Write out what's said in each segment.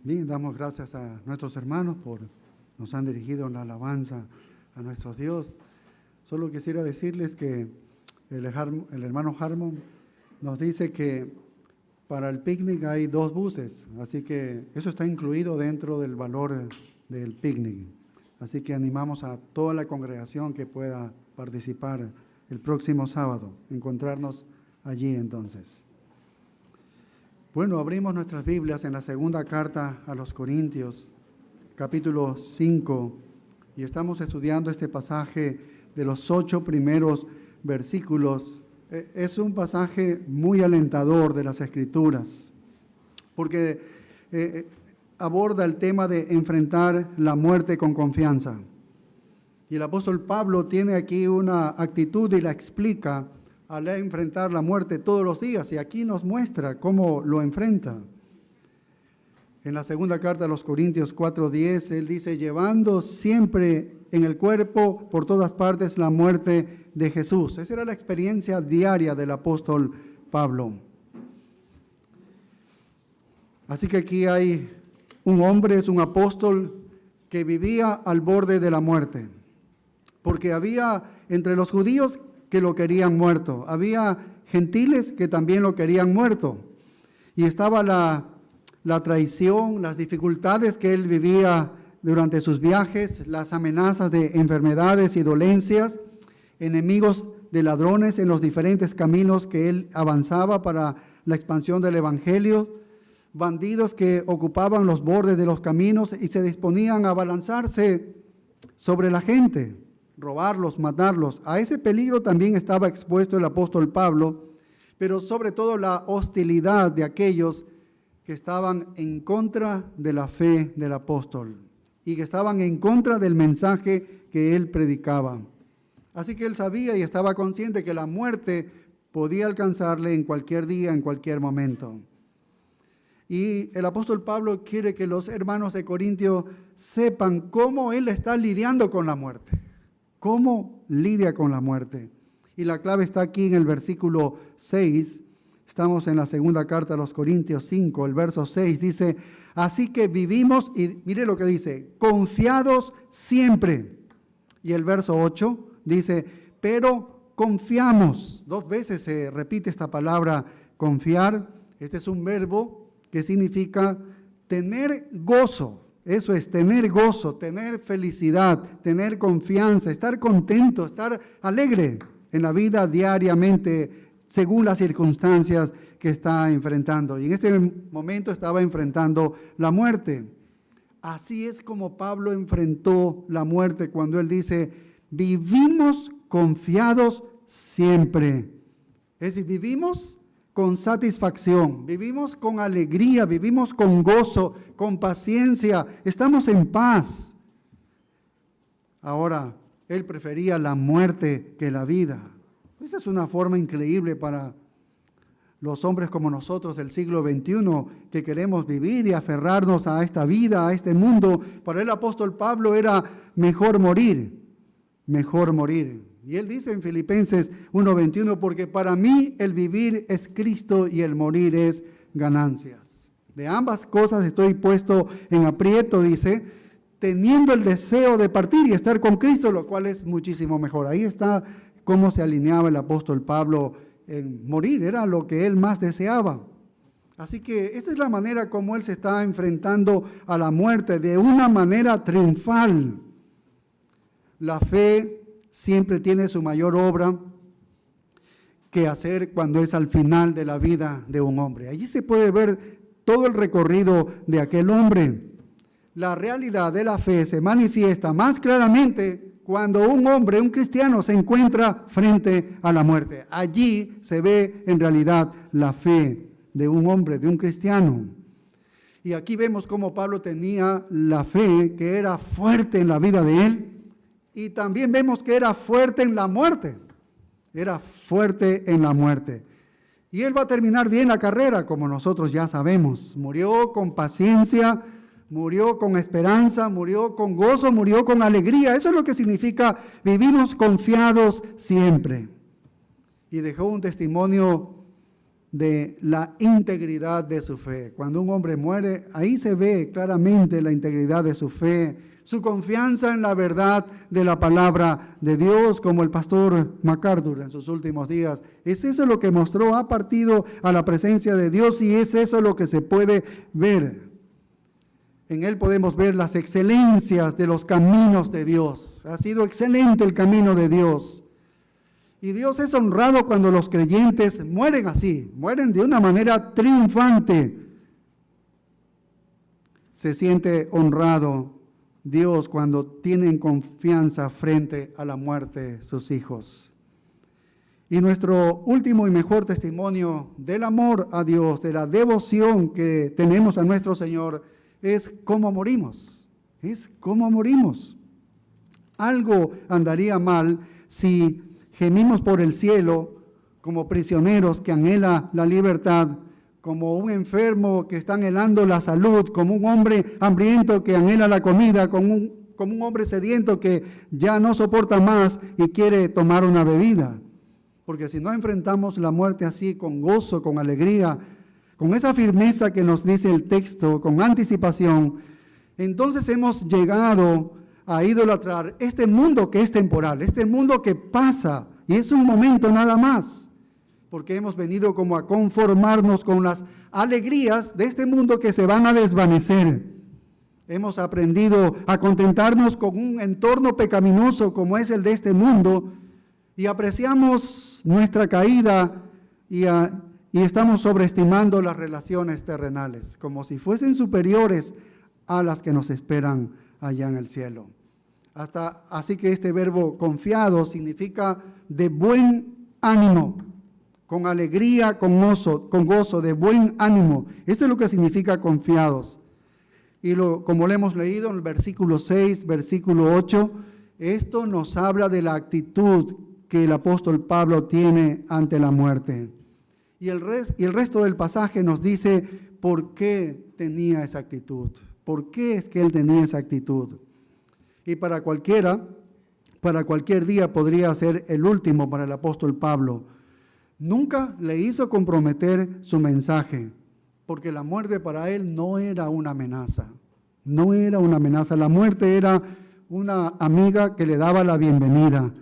Bien, damos gracias a nuestros hermanos nos han dirigido en la alabanza a nuestro Dios. Solo quisiera decirles que el hermano Harmon nos dice que para el picnic hay 2 buses, así que eso está incluido dentro del valor del picnic. Así que animamos a toda la congregación que pueda participar el próximo sábado, encontrarnos allí entonces. Bueno, abrimos nuestras Biblias en la segunda carta a los Corintios, capítulo 5, y estamos estudiando este pasaje de los 8 primeros versículos. Es un pasaje muy alentador de las Escrituras, porque aborda el tema de enfrentar la muerte con confianza. Y el apóstol Pablo tiene aquí una actitud y la explica al enfrentar la muerte todos los días, y aquí nos muestra cómo lo enfrenta. En la segunda carta a los Corintios 4:10, él dice, llevando siempre en el cuerpo por todas partes la muerte de Jesús. Esa era la experiencia diaria del apóstol Pablo. Así que aquí hay un hombre, es un apóstol que vivía al borde de la muerte, porque había entre los judíos que lo querían muerto, había gentiles que también lo querían muerto, y estaba la traición, las dificultades que él vivía durante sus viajes, las amenazas de enfermedades y dolencias, enemigos de ladrones en los diferentes caminos que él avanzaba para la expansión del evangelio, bandidos que ocupaban los bordes de los caminos y se disponían a abalanzarse sobre la gente, robarlos, matarlos. A ese peligro también estaba expuesto el apóstol Pablo, pero sobre todo la hostilidad de aquellos que estaban en contra de la fe del apóstol y que estaban en contra del mensaje que él predicaba. Así que él sabía y estaba consciente que la muerte podía alcanzarle en cualquier día, en cualquier momento. Y el apóstol Pablo quiere que los hermanos de Corintio sepan cómo él está lidiando con la muerte. ¿Cómo lidia con la muerte? Y la clave está aquí en el versículo 6. Estamos en la segunda carta a los Corintios 5, el verso 6 dice, así que vivimos, y mire lo que dice, confiados siempre. Y el verso 8 dice, pero confiamos. 2 veces se repite esta palabra confiar. Este es un verbo que significa tener gozo. Eso es tener gozo, tener felicidad, tener confianza, estar contento, estar alegre en la vida diariamente según las circunstancias que está enfrentando. Y en este momento estaba enfrentando la muerte. Así es como Pablo enfrentó la muerte cuando él dice, vivimos confiados siempre. Es decir, vivimos con satisfacción, vivimos con alegría, vivimos con gozo, con paciencia, estamos en paz. Ahora, él prefería la muerte que la vida. Esa es una forma increíble para los hombres como nosotros del siglo XXI, que queremos vivir y aferrarnos a esta vida, a este mundo. Para el apóstol Pablo era mejor morir, mejor morir. Y él dice en Filipenses 1:21, porque para mí el vivir es Cristo y el morir es ganancias. De ambas cosas estoy puesto en aprieto, dice, teniendo el deseo de partir y estar con Cristo, lo cual es muchísimo mejor. Ahí está cómo se alineaba el apóstol Pablo en morir, era lo que él más deseaba. Así que esta es la manera como él se está enfrentando a la muerte, de una manera triunfal. La fe siempre tiene su mayor obra que hacer cuando es al final de la vida de un hombre. Allí se puede ver todo el recorrido de aquel hombre. La realidad de la fe se manifiesta más claramente cuando un hombre, un cristiano, se encuentra frente a la muerte. Allí se ve en realidad la fe de un hombre, de un cristiano. Y aquí vemos cómo Pablo tenía la fe que era fuerte en la vida de él. Y también vemos que era fuerte en la muerte. Era fuerte en la muerte. Y él va a terminar bien la carrera, como nosotros ya sabemos. Murió con paciencia, murió con esperanza, murió con gozo, murió con alegría. Eso es lo que significa vivimos confiados siempre. Y dejó un testimonio de la integridad de su fe. Cuando un hombre muere, ahí se ve claramente la integridad de su fe, su confianza en la verdad de la palabra de Dios, como el pastor MacArthur en sus últimos días. Es eso lo que mostró, ha partido a la presencia de Dios y es eso lo que se puede ver. En él podemos ver las excelencias de los caminos de Dios. Ha sido excelente el camino de Dios. Y Dios es honrado cuando los creyentes mueren así, mueren de una manera triunfante. Se siente honrado Dios cuando tienen confianza frente a la muerte sus hijos. Y nuestro último y mejor testimonio del amor a Dios, de la devoción que tenemos a nuestro Señor, es cómo morimos. Es cómo morimos. Algo andaría mal si gemimos por el cielo como prisioneros que anhela la libertad, como un enfermo que está anhelando la salud, como un hombre hambriento que anhela la comida, como un hombre sediento que ya no soporta más y quiere tomar una bebida. Porque si no enfrentamos la muerte así, con gozo, con alegría, con esa firmeza que nos dice el texto, con anticipación, entonces hemos llegado a idolatrar este mundo que es temporal, este mundo que pasa y es un momento nada más, porque hemos venido como a conformarnos con las alegrías de este mundo que se van a desvanecer. Hemos aprendido a contentarnos con un entorno pecaminoso como es el de este mundo y apreciamos nuestra caída y estamos sobreestimando las relaciones terrenales, como si fuesen superiores a las que nos esperan allá en el cielo. Así que este verbo confiado significa de buen ánimo, con alegría, con gozo, de buen ánimo. Esto es lo que significa confiados. Y como lo hemos leído en el versículo 6, versículo 8, esto nos habla de la actitud que el apóstol Pablo tiene ante la muerte. Y el resto del pasaje nos dice por qué tenía esa actitud. ¿Por qué es que él tenía esa actitud? Y para cualquier día podría ser el último para el apóstol Pablo. Nunca le hizo comprometer su mensaje, porque la muerte para él no era una amenaza. No era una amenaza. La muerte era una amiga que le daba la bienvenida.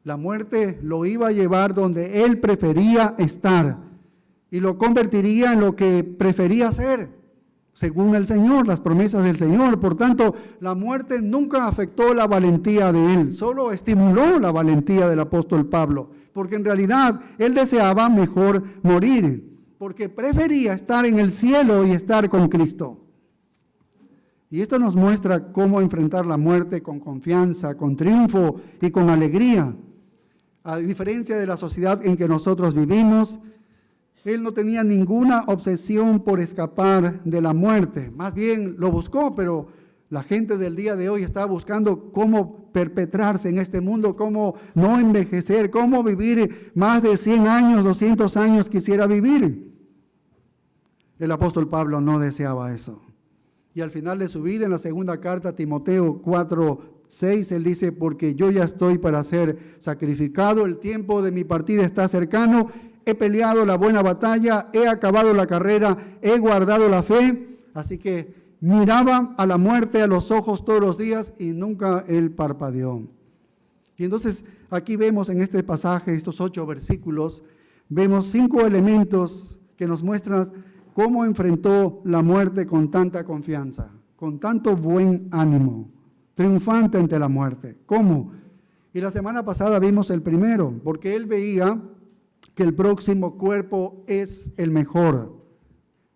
La muerte lo iba a llevar donde él prefería estar y lo convertiría en lo que prefería ser, según el Señor, las promesas del Señor. Por tanto, la muerte nunca afectó la valentía de él, solo estimuló la valentía del apóstol Pablo, porque en realidad él deseaba mejor morir, porque prefería estar en el cielo y estar con Cristo. Y esto nos muestra cómo enfrentar la muerte con confianza, con triunfo y con alegría. A diferencia de la sociedad en que nosotros vivimos, él no tenía ninguna obsesión por escapar de la muerte. Más bien lo buscó, pero la gente del día de hoy está buscando cómo perpetrarse en este mundo, cómo no envejecer, cómo vivir más de 100 años, 200 años quisiera vivir. El apóstol Pablo no deseaba eso. Y al final de su vida, en la segunda carta a Timoteo 4:6, él dice, porque yo ya estoy para ser sacrificado, el tiempo de mi partida está cercano, he peleado la buena batalla, he acabado la carrera, he guardado la fe. Así que miraba a la muerte a los ojos todos los días y nunca él parpadeó. Y entonces aquí vemos en este pasaje, estos 8 versículos, vemos 5 elementos que nos muestran cómo enfrentó la muerte con tanta confianza, con tanto buen ánimo, triunfante ante la muerte. ¿Cómo? Y la semana pasada vimos el primero, porque él veía que el próximo cuerpo es el mejor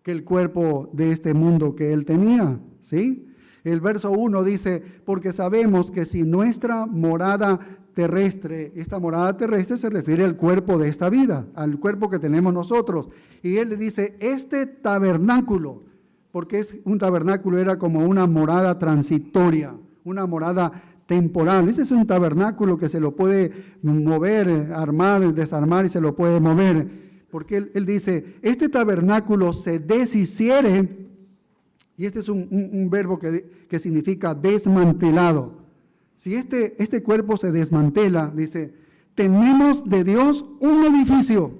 que el cuerpo de este mundo que él tenía, ¿sí? El verso 1 dice, porque sabemos que si nuestra morada terrestre, esta morada terrestre se refiere al cuerpo de esta vida, al cuerpo que tenemos nosotros. Y él le dice, este tabernáculo, porque es un tabernáculo, era como una morada transitoria, una morada temporal. Ese es un tabernáculo que se lo puede mover, armar, desarmar y se lo puede mover. Porque él dice, este tabernáculo se deshiciere, y este es un verbo que significa desmantelado. Si este cuerpo se desmantela, dice, tenemos de Dios un edificio,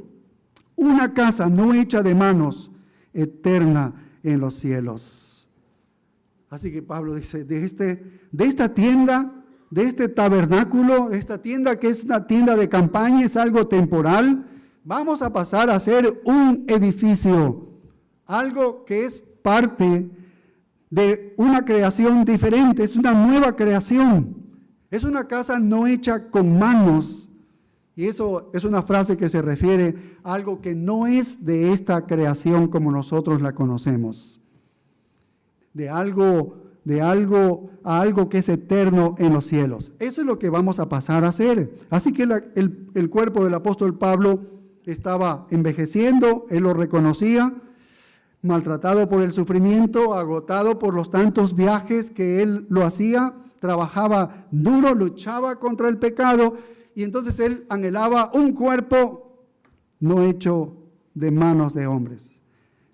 una casa no hecha de manos, eterna en los cielos. Así que Pablo dice, de esta tienda, de este tabernáculo, esta tienda que es una tienda de campaña, es algo temporal, vamos a pasar a ser un edificio, algo que es parte de una creación diferente, es una nueva creación, es una casa no hecha con manos, y eso es una frase que se refiere a algo que no es de esta creación como nosotros la conocemos, de algo a algo que es eterno en los cielos. Eso es lo que vamos a pasar a hacer. Así que el cuerpo del apóstol Pablo estaba envejeciendo, él lo reconocía, maltratado por el sufrimiento, agotado por los tantos viajes que él lo hacía, trabajaba duro, luchaba contra el pecado, y entonces él anhelaba un cuerpo no hecho de manos de hombres,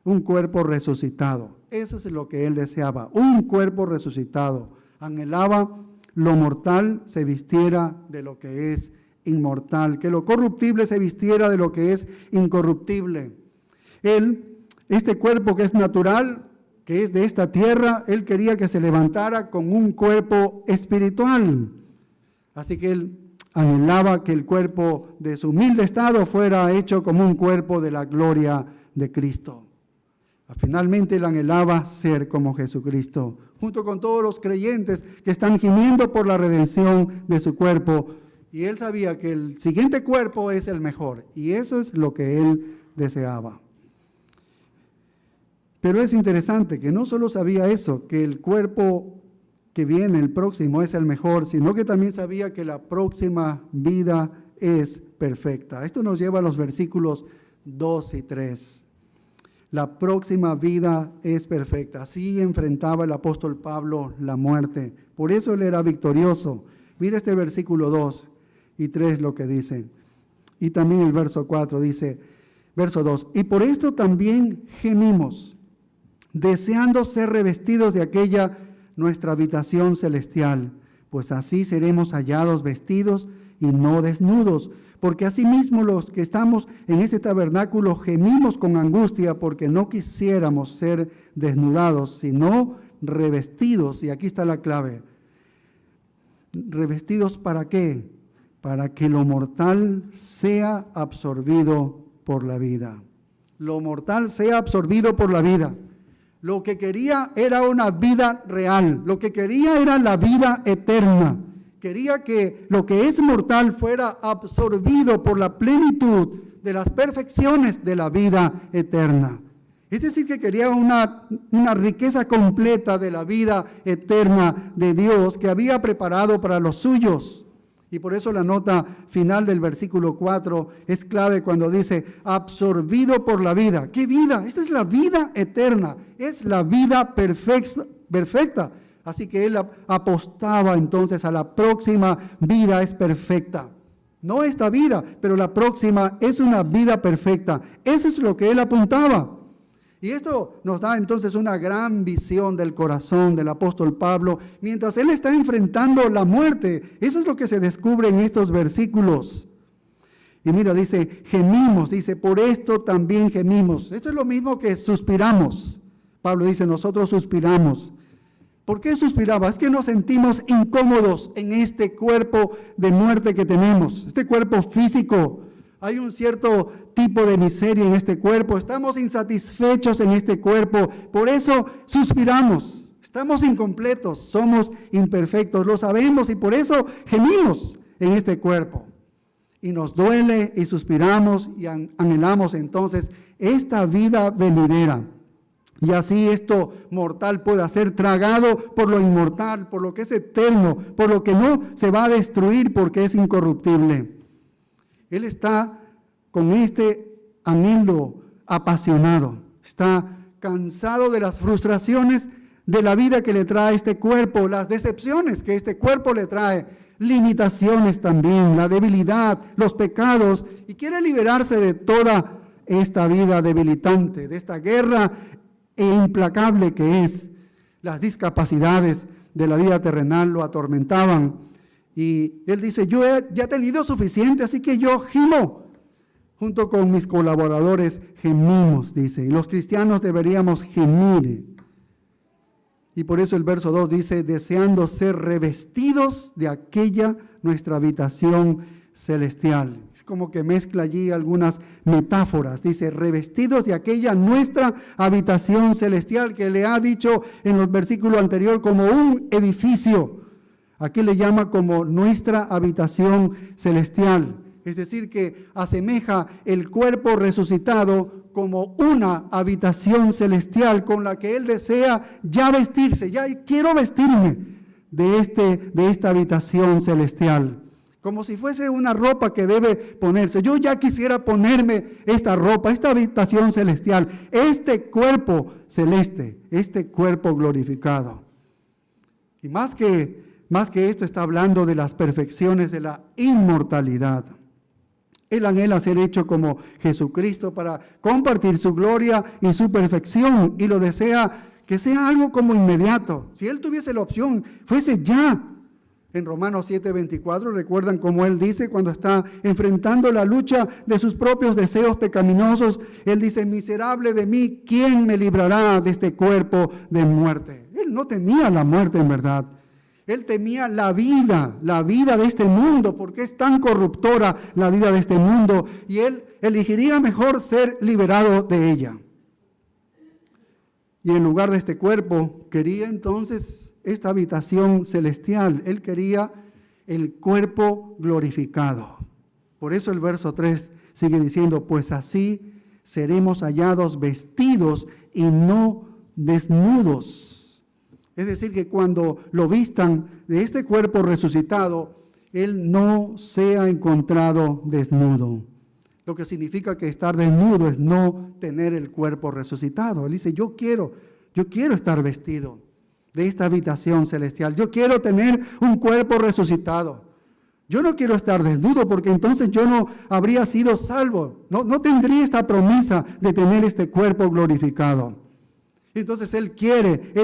un cuerpo resucitado. Eso es lo que él deseaba, un cuerpo resucitado. Anhelaba lo mortal se vistiera de lo que es inmortal, que lo corruptible se vistiera de lo que es incorruptible. Este cuerpo que es natural, que es de esta tierra, él quería que se levantara con un cuerpo espiritual. Así que él anhelaba que el cuerpo de su humilde estado fuera hecho como un cuerpo de la gloria de Cristo. Finalmente él anhelaba ser como Jesucristo, junto con todos los creyentes que están gimiendo por la redención de su cuerpo. Y él sabía que el siguiente cuerpo es el mejor, y eso es lo que él deseaba. Pero es interesante que no solo sabía eso, que el cuerpo que viene, el próximo, es el mejor, sino que también sabía que la próxima vida es perfecta. Esto nos lleva a los versículos 2 y 3. La próxima vida es perfecta. Así enfrentaba el apóstol Pablo la muerte. Por eso él era victorioso. Mira este versículo 2 y 3 lo que dice. Y también el verso 4 dice, verso 2, y por esto también gemimos, deseando ser revestidos de aquella nuestra habitación celestial, pues así seremos hallados vestidos y no desnudos, porque asimismo los que estamos en este tabernáculo gemimos con angustia, porque no quisiéramos ser desnudados, sino revestidos, y aquí está la clave. ¿Revestidos para qué? Para que lo mortal sea absorbido por la vida. Lo mortal sea absorbido por la vida. Lo que quería era una vida real, lo que quería era la vida eterna. Quería que lo que es mortal fuera absorbido por la plenitud de las perfecciones de la vida eterna. Es decir, que quería una riqueza completa de la vida eterna de Dios que había preparado para los suyos. Y por eso la nota final del versículo 4 es clave cuando dice, absorbido por la vida. ¿Qué vida? Esta es la vida eterna, es la vida perfecta. Así que él apostaba entonces a la próxima vida es perfecta. No esta vida, pero la próxima es una vida perfecta. Eso es lo que él apuntaba. Y esto nos da entonces una gran visión del corazón del apóstol Pablo mientras él está enfrentando la muerte. Eso es lo que se descubre en estos versículos. Y mira, dice, gemimos, dice, por esto también gemimos. Esto es lo mismo que suspiramos. Pablo dice, nosotros suspiramos. ¿Por qué suspiraba? Es que nos sentimos incómodos en este cuerpo de muerte que tenemos, este cuerpo físico. Hay un cierto tipo de miseria en este cuerpo, estamos insatisfechos en este cuerpo, por eso suspiramos, estamos incompletos, somos imperfectos, lo sabemos y por eso gemimos en este cuerpo. Y nos duele y suspiramos y anhelamos entonces esta vida venidera. Y así esto mortal pueda ser tragado por lo inmortal, por lo que es eterno, por lo que no se va a destruir porque es incorruptible. Él está con este anhelo apasionado, está cansado de las frustraciones de la vida que le trae este cuerpo, las decepciones que este cuerpo le trae, limitaciones también, la debilidad, los pecados, y quiere liberarse de toda esta vida debilitante, de esta guerra implacable que es. Las discapacidades de la vida terrenal lo atormentaban. Y él dice, yo ya he tenido suficiente, así que yo gimo. junto con mis colaboradores gemimos, dice, y los cristianos deberíamos gemir. Y por eso el verso 2 dice, deseando ser revestidos de aquella nuestra habitación celestial. Es como que mezcla allí algunas metáforas. Dice, revestidos de aquella nuestra habitación celestial, que le ha dicho en los versículos anteriores como un edificio. Aquí le llama como nuestra habitación celestial. Es decir, que asemeja el cuerpo resucitado como una habitación celestial con la que Él desea ya vestirse. Ya quiero vestirme de esta habitación celestial. Como si fuese una ropa que debe ponerse. Yo ya quisiera ponerme esta ropa, esta habitación celestial, este cuerpo celeste, este cuerpo glorificado. Y más que esto está hablando de las perfecciones de la inmortalidad. Él anhela ser hecho como Jesucristo para compartir su gloria y su perfección y lo desea que sea algo como inmediato. Si Él tuviese la opción, fuese ya. En Romanos 7:24, recuerdan cómo Él dice cuando está enfrentando la lucha de sus propios deseos pecaminosos, Él dice, miserable de mí, ¿quién me librará de este cuerpo de muerte? Él no temía la muerte en verdad. Él temía la vida de este mundo, porque es tan corruptora la vida de este mundo, y Él elegiría mejor ser liberado de ella. Y en lugar de este cuerpo, quería entonces esta habitación celestial. Él quería el cuerpo glorificado. Por eso el verso 3 sigue diciendo, pues así seremos hallados vestidos y no desnudos. Es decir, que cuando lo vistan de este cuerpo resucitado, Él no sea encontrado desnudo. Lo que significa que estar desnudo es no tener el cuerpo resucitado. Él dice, yo quiero estar vestido de esta habitación celestial. Yo quiero tener un cuerpo resucitado. Yo no quiero estar desnudo porque entonces yo no habría sido salvo. No tendría esta promesa de tener este cuerpo glorificado. Entonces Él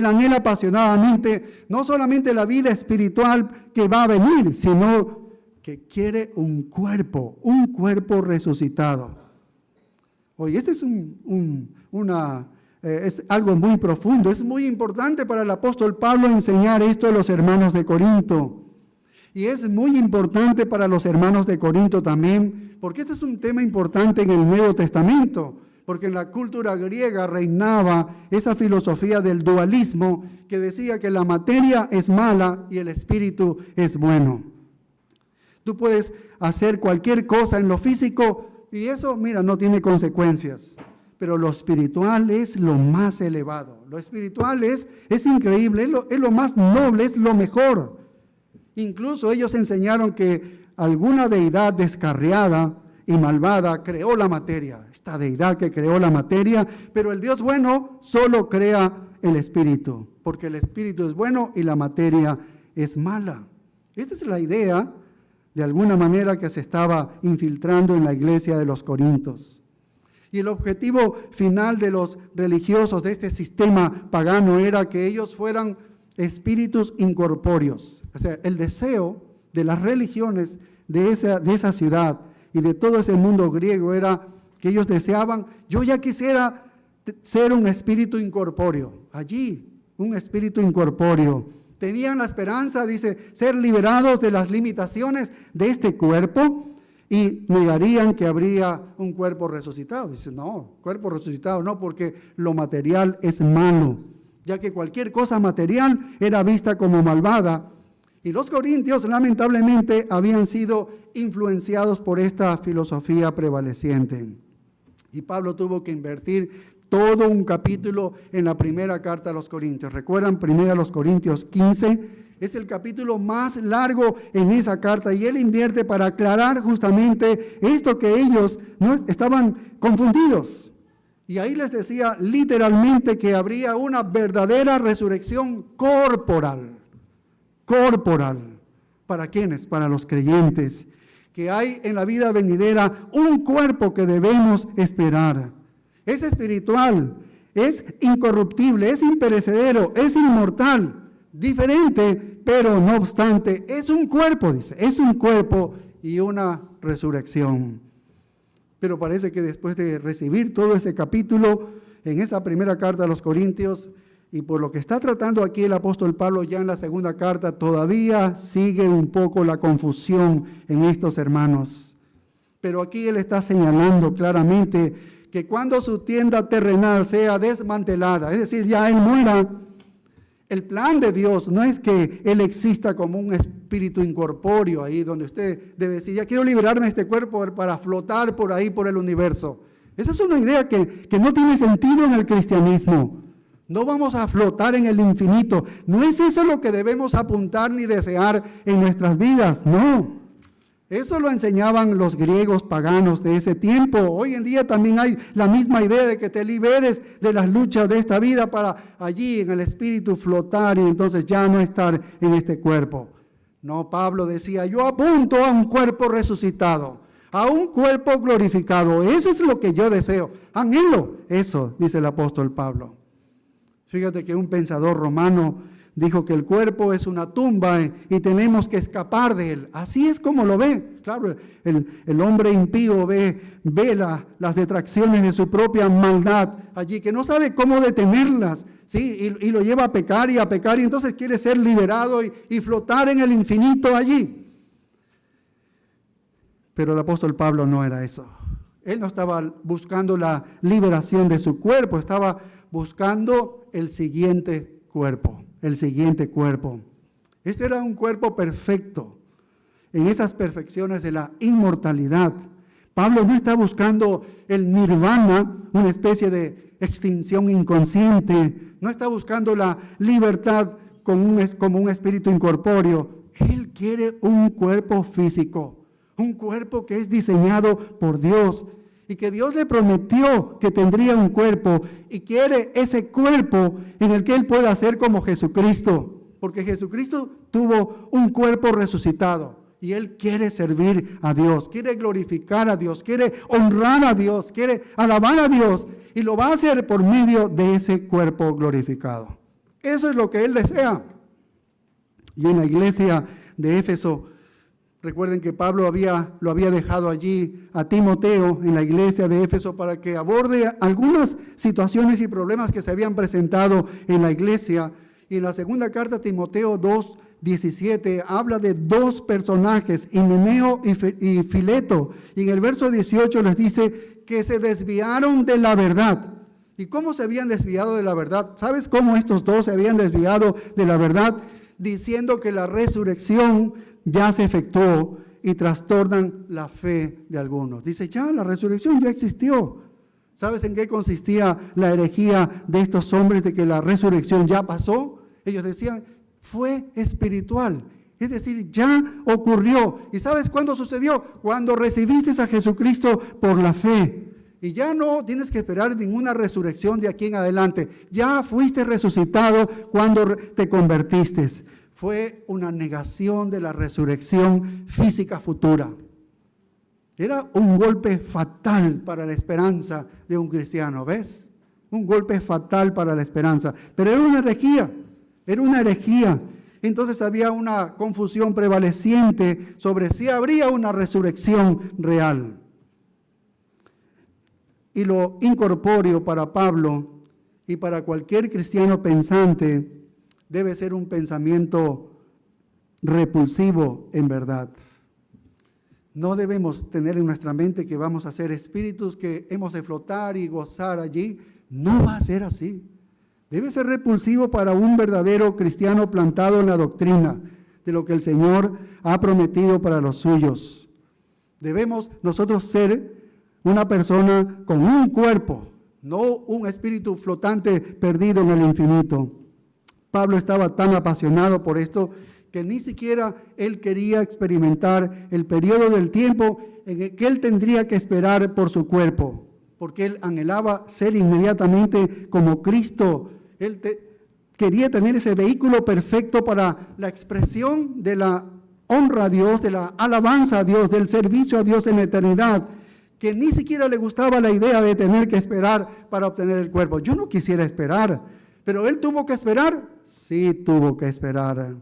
anhela apasionadamente no solamente la vida espiritual que va a venir, sino que quiere un cuerpo resucitado. Oye, este es es algo muy profundo. Es muy importante para el apóstol Pablo enseñar esto a los hermanos de Corinto. Y es muy importante para los hermanos de Corinto también, porque este es un tema importante en el Nuevo Testamento. Porque en la cultura griega reinaba esa filosofía del dualismo que decía que la materia es mala y el espíritu es bueno. Tú puedes hacer cualquier cosa en lo físico y eso, mira, no tiene consecuencias. Pero lo espiritual es lo más elevado. Lo espiritual es increíble, es lo más noble, es lo mejor. Incluso ellos enseñaron que alguna deidad descarriada y malvada creó la materia, esta deidad que creó la materia, pero el Dios bueno solo crea el espíritu, porque el espíritu es bueno y la materia es mala. Esta es la idea, de alguna manera, que se estaba infiltrando en la iglesia de los Corintios. Y el objetivo final de los religiosos de este sistema pagano era que ellos fueran espíritus incorpóreos. O sea, el deseo de las religiones de esa ciudad y de todo ese mundo griego era que ellos deseaban, yo ya quisiera ser un espíritu incorpóreo, allí, un espíritu incorpóreo. Tenían la esperanza, dice, ser liberados de las limitaciones de este cuerpo y negarían que habría un cuerpo resucitado. Dice, no, cuerpo resucitado no, porque lo material es malo, ya que cualquier cosa material era vista como malvada. Y los corintios, lamentablemente, habían sido influenciados por esta filosofía prevaleciente. Y Pablo tuvo que invertir todo un capítulo en la primera carta a los Corintios. ¿Recuerdan? 1 Corintios 15. Es el capítulo más largo en esa carta. Y él invierte para aclarar justamente esto que ellos no estaban confundidos. Y ahí les decía literalmente que habría una verdadera resurrección corporal. ¿Para quiénes? Para los creyentes, que hay en la vida venidera un cuerpo que debemos esperar. Es espiritual, es incorruptible, es imperecedero, es inmortal, diferente, pero no obstante, es un cuerpo, dice, es un cuerpo y una resurrección. Pero parece que después de recibir todo ese capítulo, en esa primera carta a los Corintios, y por lo que está tratando aquí el apóstol Pablo ya en la segunda carta, todavía sigue un poco la confusión en estos hermanos. Pero aquí él está señalando claramente que cuando su tienda terrenal sea desmantelada, es decir, ya él muera, el plan de Dios no es que él exista como un espíritu incorpóreo ahí donde usted debe decir, ya quiero liberarme de este cuerpo para flotar por ahí, por el universo. Esa es una idea que no tiene sentido en el cristianismo. No vamos a flotar en el infinito. No es eso lo que debemos apuntar ni desear en nuestras vidas, no. Eso lo enseñaban los griegos paganos de ese tiempo. Hoy en día también hay la misma idea de que te liberes de las luchas de esta vida para allí en el espíritu flotar y entonces ya no estar en este cuerpo. No, Pablo decía, yo apunto a un cuerpo resucitado, a un cuerpo glorificado. Eso es lo que yo deseo. Anhelo eso, dice el apóstol Pablo. Fíjate que un pensador romano dijo que el cuerpo es una tumba y tenemos que escapar de él. Así es como lo ve. Claro, el hombre impío ve las detracciones de su propia maldad allí, que no sabe cómo detenerlas, ¿sí? Y lo lleva a pecar y entonces quiere ser liberado y flotar en el infinito allí. Pero el apóstol Pablo no era eso. Él no estaba buscando la liberación de su cuerpo, estaba buscando el siguiente cuerpo. Este era un cuerpo perfecto, en esas perfecciones de la inmortalidad. Pablo no está buscando el nirvana, una especie de extinción inconsciente, no está buscando la libertad como un espíritu incorpóreo. Él quiere un cuerpo físico, un cuerpo que es diseñado por Dios, y que Dios le prometió que tendría un cuerpo, y quiere ese cuerpo en el que él pueda ser como Jesucristo, porque Jesucristo tuvo un cuerpo resucitado, y él quiere servir a Dios, quiere glorificar a Dios, quiere honrar a Dios, quiere alabar a Dios, y lo va a hacer por medio de ese cuerpo glorificado. Eso es lo que él desea. Y en la iglesia de Éfeso, recuerden que Pablo lo había dejado allí a Timoteo en la iglesia de Éfeso para que aborde algunas situaciones y problemas que se habían presentado en la iglesia. Y en la segunda carta, Timoteo 2:17, habla de dos personajes, Himeneo y Fileto. Y en el verso 18 les dice que se desviaron de la verdad. ¿Y cómo se habían desviado de la verdad? ¿Sabes cómo estos dos se habían desviado de la verdad? Diciendo que la resurrección ya se efectuó y trastornan la fe de algunos. Dice, ya la resurrección ya existió. ¿Sabes en qué consistía la herejía de estos hombres de que la resurrección ya pasó? Ellos decían, fue espiritual. Es decir, ya ocurrió. ¿Y sabes cuándo sucedió? Cuando recibiste a Jesucristo por la fe. Y ya no tienes que esperar ninguna resurrección de aquí en adelante. Ya fuiste resucitado cuando te convertiste. Fue una negación de la resurrección física futura. Era un golpe fatal para la esperanza de un cristiano, ¿ves? Un golpe fatal para la esperanza. Pero era una herejía. Entonces había una confusión prevaleciente sobre si habría una resurrección real. Y lo incorpóreo para Pablo y para cualquier cristiano pensante debe ser un pensamiento repulsivo en verdad. No debemos tener en nuestra mente que vamos a ser espíritus que hemos de flotar y gozar allí. No va a ser así. Debe ser repulsivo para un verdadero cristiano plantado en la doctrina de lo que el Señor ha prometido para los suyos. Debemos nosotros ser una persona con un cuerpo, no un espíritu flotante perdido en el infinito. Pablo estaba tan apasionado por esto que ni siquiera él quería experimentar el periodo del tiempo en el que él tendría que esperar por su cuerpo, porque él anhelaba ser inmediatamente como Cristo. Él quería tener ese vehículo perfecto para la expresión de la honra a Dios, de la alabanza a Dios, del servicio a Dios en la eternidad, que ni siquiera le gustaba la idea de tener que esperar para obtener el cuerpo. Yo no quisiera esperar, pero él tuvo que esperar. Sí, tuvo que esperar.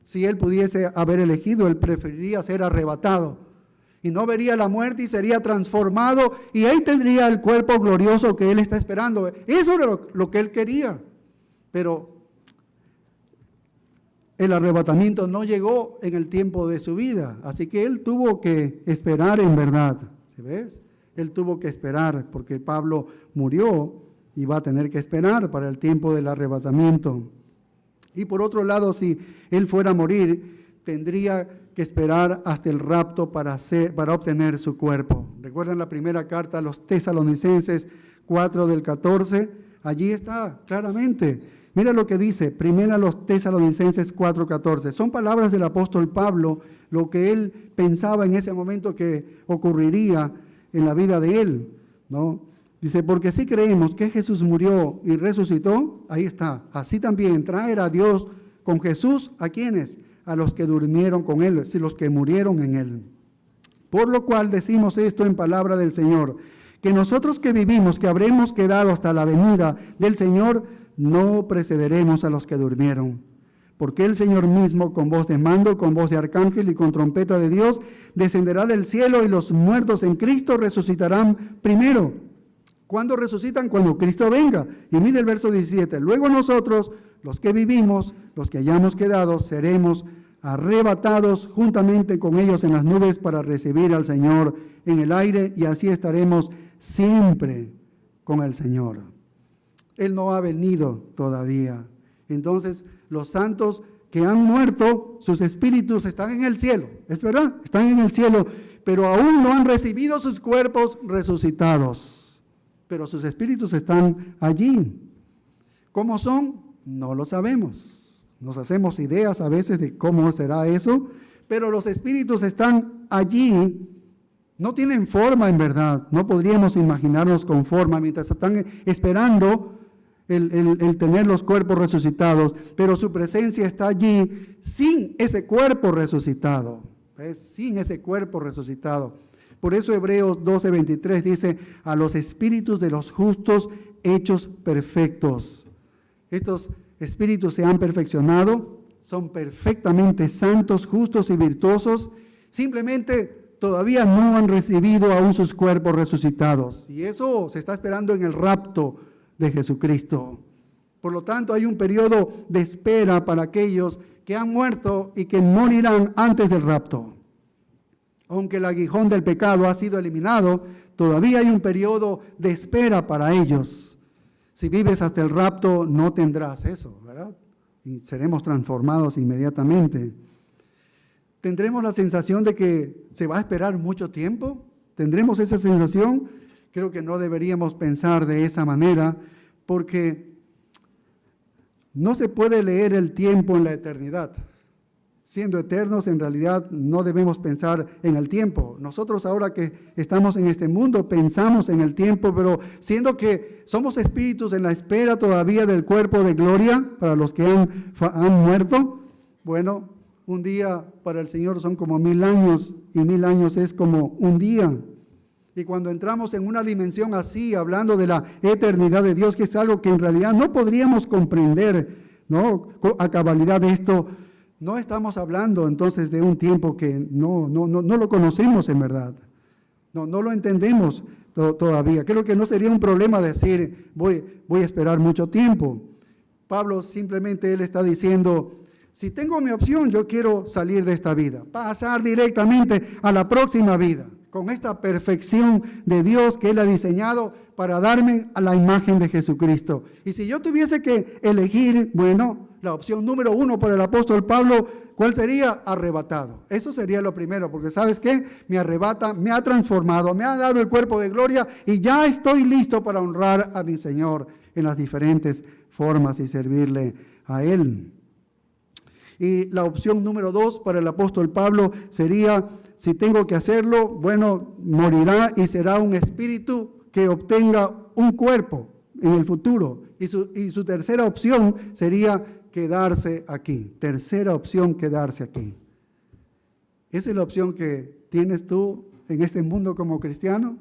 Si él pudiese haber elegido, él preferiría ser arrebatado y no vería la muerte y sería transformado y ahí tendría el cuerpo glorioso que él está esperando. Eso era lo que él quería, pero el arrebatamiento no llegó en el tiempo de su vida, así que él tuvo que esperar en verdad. ¿Sí ves? Él tuvo que esperar porque Pablo murió y va a tener que esperar para el tiempo del arrebatamiento. Y por otro lado, si él fuera a morir, tendría que esperar hasta el rapto para obtener su cuerpo. ¿Recuerdan la primera carta a los Tesalonicenses 4 del 14? Allí está claramente. Mira lo que dice, primera los Tesalonicenses 4:14. Son palabras del apóstol Pablo, lo que él pensaba en ese momento que ocurriría en la vida de él, ¿no? Dice, porque si creemos que Jesús murió y resucitó, ahí está, así también traer a Dios con Jesús, ¿a quiénes? A los que durmieron con él, si los que murieron en él. Por lo cual decimos esto en palabra del Señor, que nosotros que vivimos, que habremos quedado hasta la venida del Señor, no precederemos a los que durmieron. Porque el Señor mismo, con voz de mando, con voz de arcángel y con trompeta de Dios, descenderá del cielo y los muertos en Cristo resucitarán primero. ¿Cuándo resucitan? Cuando Cristo venga. Y mire el verso 17. Luego nosotros, los que vivimos, los que hayamos quedado, seremos arrebatados juntamente con ellos en las nubes para recibir al Señor en el aire y así estaremos siempre con el Señor. Él no ha venido todavía. Entonces, los santos que han muerto, sus espíritus están en el cielo. Es verdad, están en el cielo, pero aún no han recibido sus cuerpos resucitados. Pero sus espíritus están allí. ¿Cómo son? No lo sabemos. Nos hacemos ideas a veces de cómo será eso, pero los espíritus están allí. No tienen forma en verdad. No podríamos imaginarnos con forma mientras están esperando el tener los cuerpos resucitados, pero su presencia está allí sin ese cuerpo resucitado. ¿Ves? Sin ese cuerpo resucitado. Por eso Hebreos 12:23 dice, a los espíritus de los justos hechos perfectos. Estos espíritus se han perfeccionado, son perfectamente santos, justos y virtuosos, simplemente todavía no han recibido aún sus cuerpos resucitados. Y eso se está esperando en el rapto de Jesucristo. Por lo tanto, hay un periodo de espera para aquellos que han muerto y que morirán antes del rapto. Aunque el aguijón del pecado ha sido eliminado, todavía hay un periodo de espera para ellos. Si vives hasta el rapto, no tendrás eso, ¿verdad? Y seremos transformados inmediatamente. ¿Tendremos la sensación de que se va a esperar mucho tiempo? ¿Tendremos esa sensación? Creo que no deberíamos pensar de esa manera, porque no se puede leer el tiempo en la eternidad. Siendo eternos, en realidad no debemos pensar en el tiempo. Nosotros ahora que estamos en este mundo pensamos en el tiempo, pero siendo que somos espíritus en la espera todavía del cuerpo de gloria para los que han muerto, bueno, un día para el Señor son como 1000 años y 1000 años es como un día. Y cuando entramos en una dimensión así, hablando de la eternidad de Dios, que es algo que en realidad no podríamos comprender, ¿no? A cabalidad de esto, no estamos hablando entonces de un tiempo que no lo conocemos en verdad. No lo entendemos todavía. Creo que no sería un problema decir, voy a esperar mucho tiempo. Pablo simplemente él está diciendo, si tengo mi opción, yo quiero salir de esta vida, pasar directamente a la próxima vida, con esta perfección de Dios que Él ha diseñado para darme a la imagen de Jesucristo. Y si yo tuviese que elegir, bueno, la opción número 1 para el apóstol Pablo, ¿cuál sería? Arrebatado. Eso sería lo primero, porque ¿sabes qué? Me arrebata, me ha transformado, me ha dado el cuerpo de gloria y ya estoy listo para honrar a mi Señor en las diferentes formas y servirle a Él. Y la opción número 2 para el apóstol Pablo sería, si tengo que hacerlo, bueno, morirá y será un espíritu que obtenga un cuerpo en el futuro. Y su tercera opción sería quedarse aquí. Tercera opción, quedarse aquí. ¿Esa es la opción que tienes tú en este mundo como cristiano?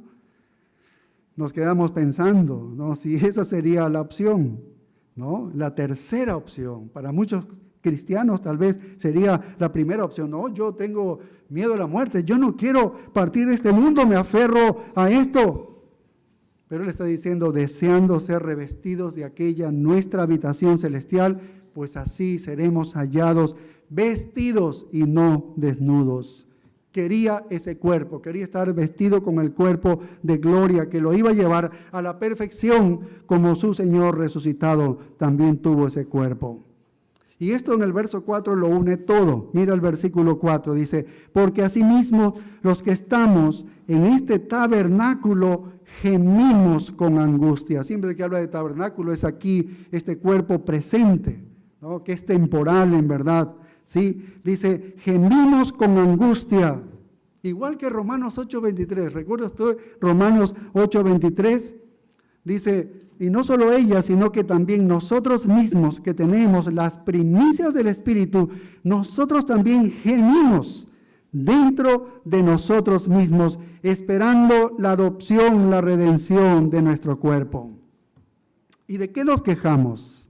Nos quedamos pensando, ¿no? Si esa sería la opción, ¿no? La tercera opción. Para muchos cristianos tal vez sería la primera opción. No, yo tengo miedo a la muerte, yo no quiero partir de este mundo, me aferro a esto. Pero Él está diciendo, deseando ser revestidos de aquella nuestra habitación celestial, pues así seremos hallados vestidos y no desnudos. Quería ese cuerpo, quería estar vestido con el cuerpo de gloria que lo iba a llevar a la perfección, como su Señor resucitado también tuvo ese cuerpo. Y esto en el verso 4 lo une todo. Mira el versículo 4, dice, porque asimismo los que estamos en este tabernáculo gemimos con angustia. Siempre que habla de tabernáculo es aquí este cuerpo presente, ¿no? Que es temporal en verdad. ¿Sí? Dice, gemimos con angustia. Igual que Romanos 8:23. ¿Recuerda usted Romanos 8:23? Dice, y no solo ella, sino que también nosotros mismos que tenemos las primicias del Espíritu, nosotros también gemimos dentro de nosotros mismos, esperando la adopción, la redención de nuestro cuerpo. ¿Y de qué nos quejamos?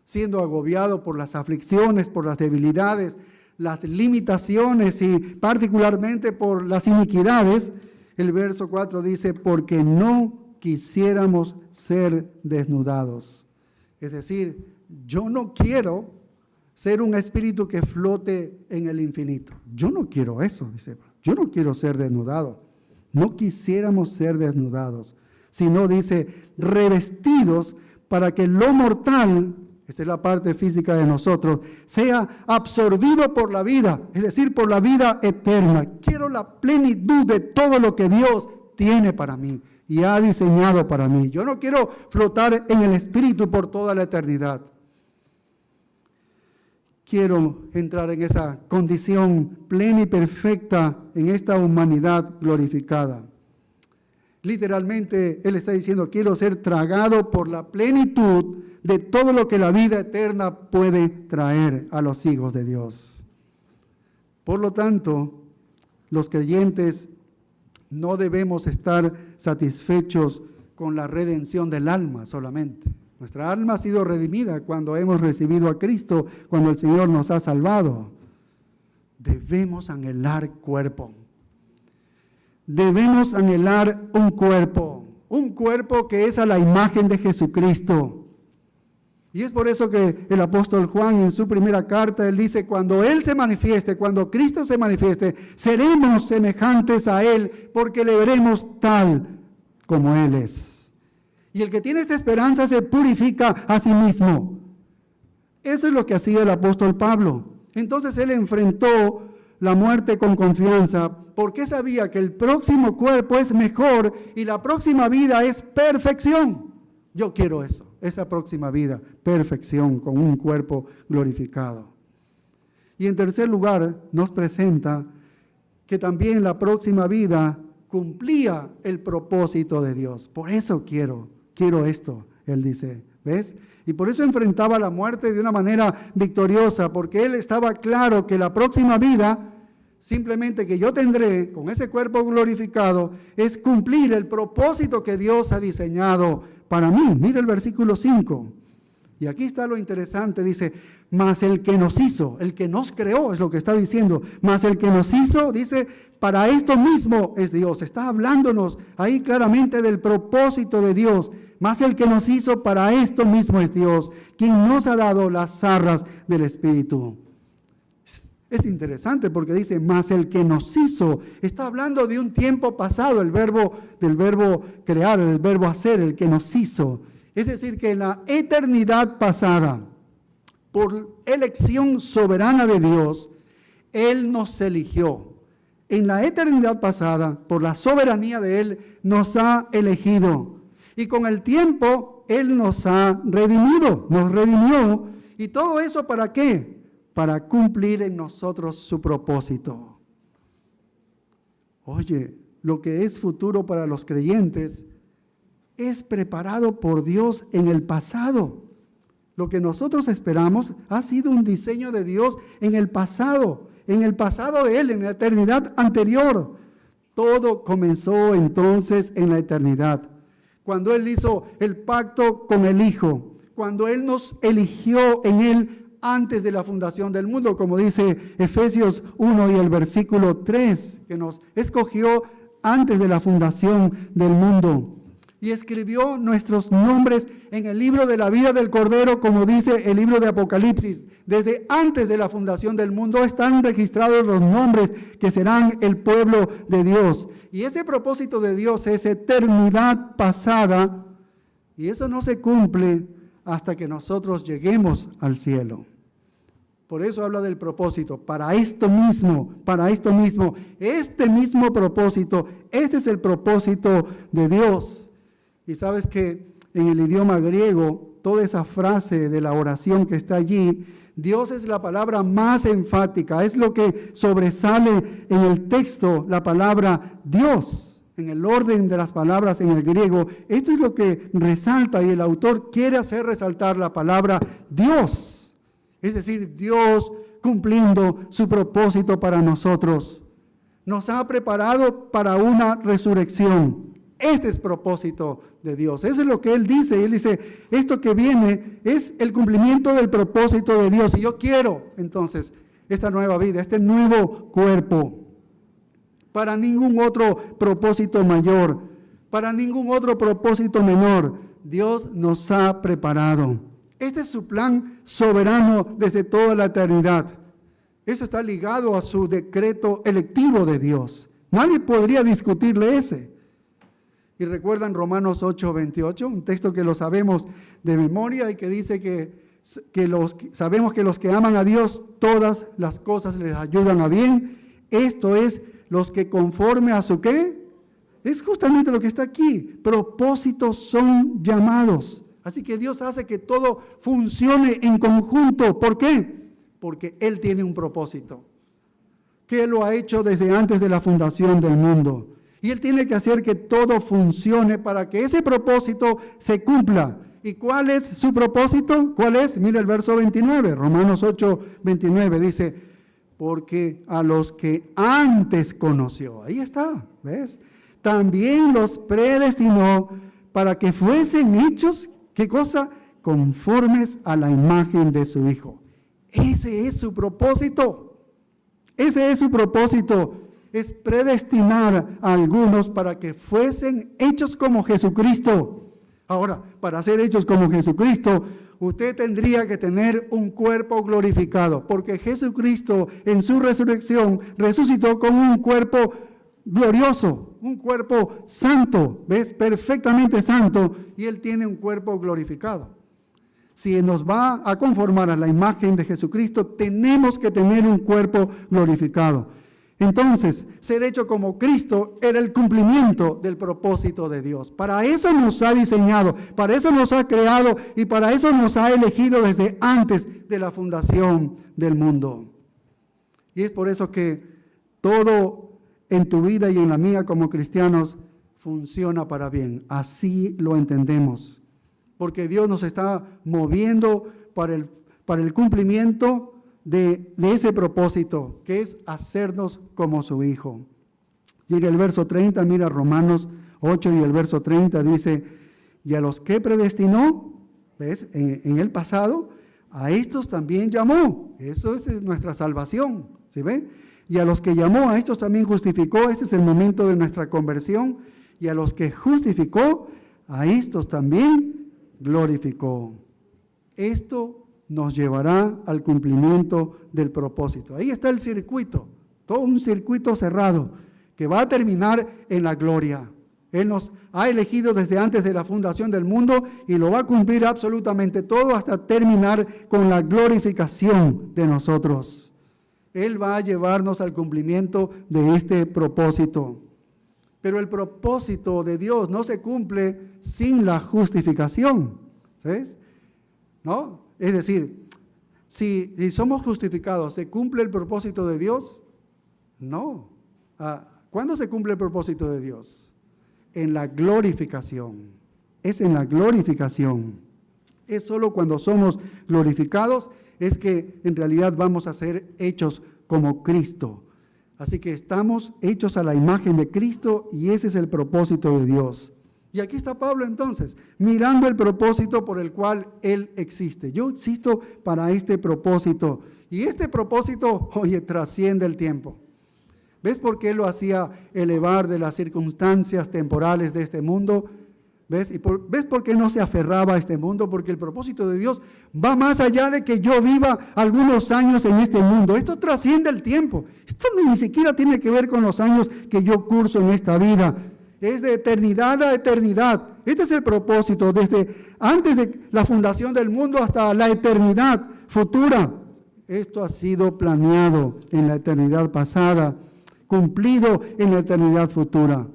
Siendo agobiado por las aflicciones, por las debilidades, las limitaciones y particularmente por las iniquidades, el verso 4 dice, porque no quisiéramos ser desnudados. Es decir, yo no quiero ser un espíritu que flote en el infinito. Yo no quiero eso, dice. Yo no quiero ser desnudado. No quisiéramos ser desnudados, sino dice, revestidos para que lo mortal, esta es la parte física de nosotros, sea absorbido por la vida, es decir, por la vida eterna. Quiero la plenitud de todo lo que Dios tiene para mí y ha diseñado para mí. Yo no quiero flotar en el Espíritu por toda la eternidad. Quiero entrar en esa condición plena y perfecta en esta humanidad glorificada. Literalmente, Él está diciendo, quiero ser tragado por la plenitud de todo lo que la vida eterna puede traer a los hijos de Dios. Por lo tanto, los creyentes no debemos estar satisfechos con la redención del alma solamente. Nuestra alma ha sido redimida cuando hemos recibido a Cristo, cuando el Señor nos ha salvado. Debemos anhelar cuerpo. Debemos anhelar un cuerpo que es a la imagen de Jesucristo. Y es por eso que el apóstol Juan en su primera carta, él dice, cuando Él se manifieste, cuando Cristo se manifieste, seremos semejantes a Él, porque le veremos tal como Él es. Y el que tiene esta esperanza se purifica a sí mismo. Eso es lo que hacía el apóstol Pablo. Entonces él enfrentó la muerte con confianza, porque sabía que el próximo cuerpo es mejor y la próxima vida es perfección. Yo quiero eso, esa próxima vida, perfección, con un cuerpo glorificado. Y en tercer lugar, nos presenta que también la próxima vida cumplía el propósito de Dios. Por eso quiero esto, él dice, ¿ves? Y por eso enfrentaba la muerte de una manera victoriosa, porque él estaba claro que la próxima vida, simplemente que yo tendré con ese cuerpo glorificado, es cumplir el propósito que Dios ha diseñado para mí. Mira el versículo 5. Y aquí está lo interesante, dice, mas el que nos hizo, el que nos creó, es lo que está diciendo, mas el que nos hizo, dice, para esto mismo es Dios. Está hablándonos ahí claramente del propósito de Dios, mas el que nos hizo para esto mismo es Dios, quien nos ha dado las arras del Espíritu. Es interesante porque dice, mas el que nos hizo, está hablando de un tiempo pasado, del verbo crear, del verbo hacer, el que nos hizo. Es decir, que en la eternidad pasada, por elección soberana de Dios, Él nos eligió. En la eternidad pasada, por la soberanía de Él, nos ha elegido. Y con el tiempo, Él nos ha redimido, nos redimió. ¿Y todo eso para qué? Para cumplir en nosotros su propósito. Oye, lo que es futuro para los creyentes es preparado por Dios en el pasado. Lo que nosotros esperamos ha sido un diseño de Dios en el pasado de Él, en la eternidad anterior. Todo comenzó entonces en la eternidad, cuando Él hizo el pacto con el Hijo, cuando Él nos eligió en Él antes de la fundación del mundo, como dice Efesios 1 y el versículo 3, que nos escogió antes de la fundación del mundo. Y escribió nuestros nombres en el libro de la vida del Cordero, como dice el libro de Apocalipsis. Desde antes de la fundación del mundo están registrados los nombres que serán el pueblo de Dios. Y ese propósito de Dios es eternidad pasada, y eso no se cumple hasta que nosotros lleguemos al cielo. Por eso habla del propósito, para esto mismo, este mismo propósito, este es el propósito de Dios. Y sabes que en el idioma griego, toda esa frase de la oración que está allí, Dios es la palabra más enfática, es lo que sobresale en el texto, la palabra Dios, en el orden de las palabras en el griego. Esto es lo que resalta y el autor quiere hacer resaltar la palabra Dios, es decir, Dios cumpliendo su propósito para nosotros. Nos ha preparado para una resurrección. Este es propósito de Dios. Eso es lo que Él dice. Y Él dice, esto que viene es el cumplimiento del propósito de Dios. Y yo quiero, entonces, esta nueva vida, este nuevo cuerpo. Para ningún otro propósito mayor, para ningún otro propósito menor, Dios nos ha preparado. Este es su plan soberano desde toda la eternidad. Eso está ligado a su decreto electivo de Dios. Nadie podría discutirle ese. Y recuerdan Romanos 8:28, un texto que lo sabemos de memoria y que dice sabemos que los que aman a Dios, todas las cosas les ayudan a bien. Esto es, los que conforme a su ¿qué? Es justamente lo que está aquí. Propósitos son llamados. Así que Dios hace que todo funcione en conjunto. ¿Por qué? Porque Él tiene un propósito, que Él lo ha hecho desde antes de la fundación del mundo. Y Él tiene que hacer que todo funcione para que ese propósito se cumpla. ¿Y cuál es su propósito? ¿Cuál es? Mira el verso 29, Romanos 8:29 dice, porque a los que antes conoció, ahí está, ¿ves? También los predestinó para que fuesen hechos, ¿qué cosa? Conformes a la imagen de su Hijo. Ese es su propósito. Ese es su propósito. Es predestinar a algunos para que fuesen hechos como Jesucristo. Ahora, para ser hechos como Jesucristo, usted tendría que tener un cuerpo glorificado, porque Jesucristo en su resurrección resucitó con un cuerpo glorioso, un cuerpo santo, ¿ves? Perfectamente santo, y Él tiene un cuerpo glorificado. Si nos va a conformar a la imagen de Jesucristo, tenemos que tener un cuerpo glorificado. Entonces, ser hecho como Cristo era el cumplimiento del propósito de Dios. Para eso nos ha diseñado, para eso nos ha creado y para eso nos ha elegido desde antes de la fundación del mundo. Y es por eso que todo en tu vida y en la mía como cristianos funciona para bien. Así lo entendemos. Porque Dios nos está moviendo para el cumplimiento de ese propósito, que es hacernos como su Hijo. Y en el verso 30, mira Romanos 8 y el verso 30 dice, y a los que predestinó, ¿ves? En el pasado, a estos también llamó. Eso es nuestra salvación, ¿sí ven? Y a los que llamó, a estos también justificó. Este es el momento de nuestra conversión. Y a los que justificó, a estos también glorificó. Esto nos llevará al cumplimiento del propósito. Ahí está el circuito, todo un circuito cerrado que va a terminar en la gloria. Él nos ha elegido desde antes de la fundación del mundo y lo va a cumplir absolutamente todo hasta terminar con la glorificación de nosotros. Él va a llevarnos al cumplimiento de este propósito. Pero el propósito de Dios no se cumple sin la justificación, ¿sabes? ¿No? Es decir, si somos justificados, ¿se cumple el propósito de Dios? No. ¿Cuándo se cumple el propósito de Dios? En la glorificación. Es en la glorificación. Es solo cuando somos glorificados es que en realidad vamos a ser hechos como Cristo. Así que estamos hechos a la imagen de Cristo y ese es el propósito de Dios. Y aquí está Pablo entonces, mirando el propósito por el cual él existe. Yo existo para este propósito. Y este propósito, oye, trasciende el tiempo. ¿Ves por qué lo hacía elevar de las circunstancias temporales de este mundo? ¿Ves? ¿Ves por qué no se aferraba a este mundo? Porque el propósito de Dios va más allá de que yo viva algunos años en este mundo. Esto trasciende el tiempo. Esto ni siquiera tiene que ver con los años que yo curso en esta vida. Es de eternidad a eternidad. Este es el propósito, desde antes de la fundación del mundo hasta la eternidad futura. Esto ha sido planeado en la eternidad pasada, cumplido en la eternidad futura.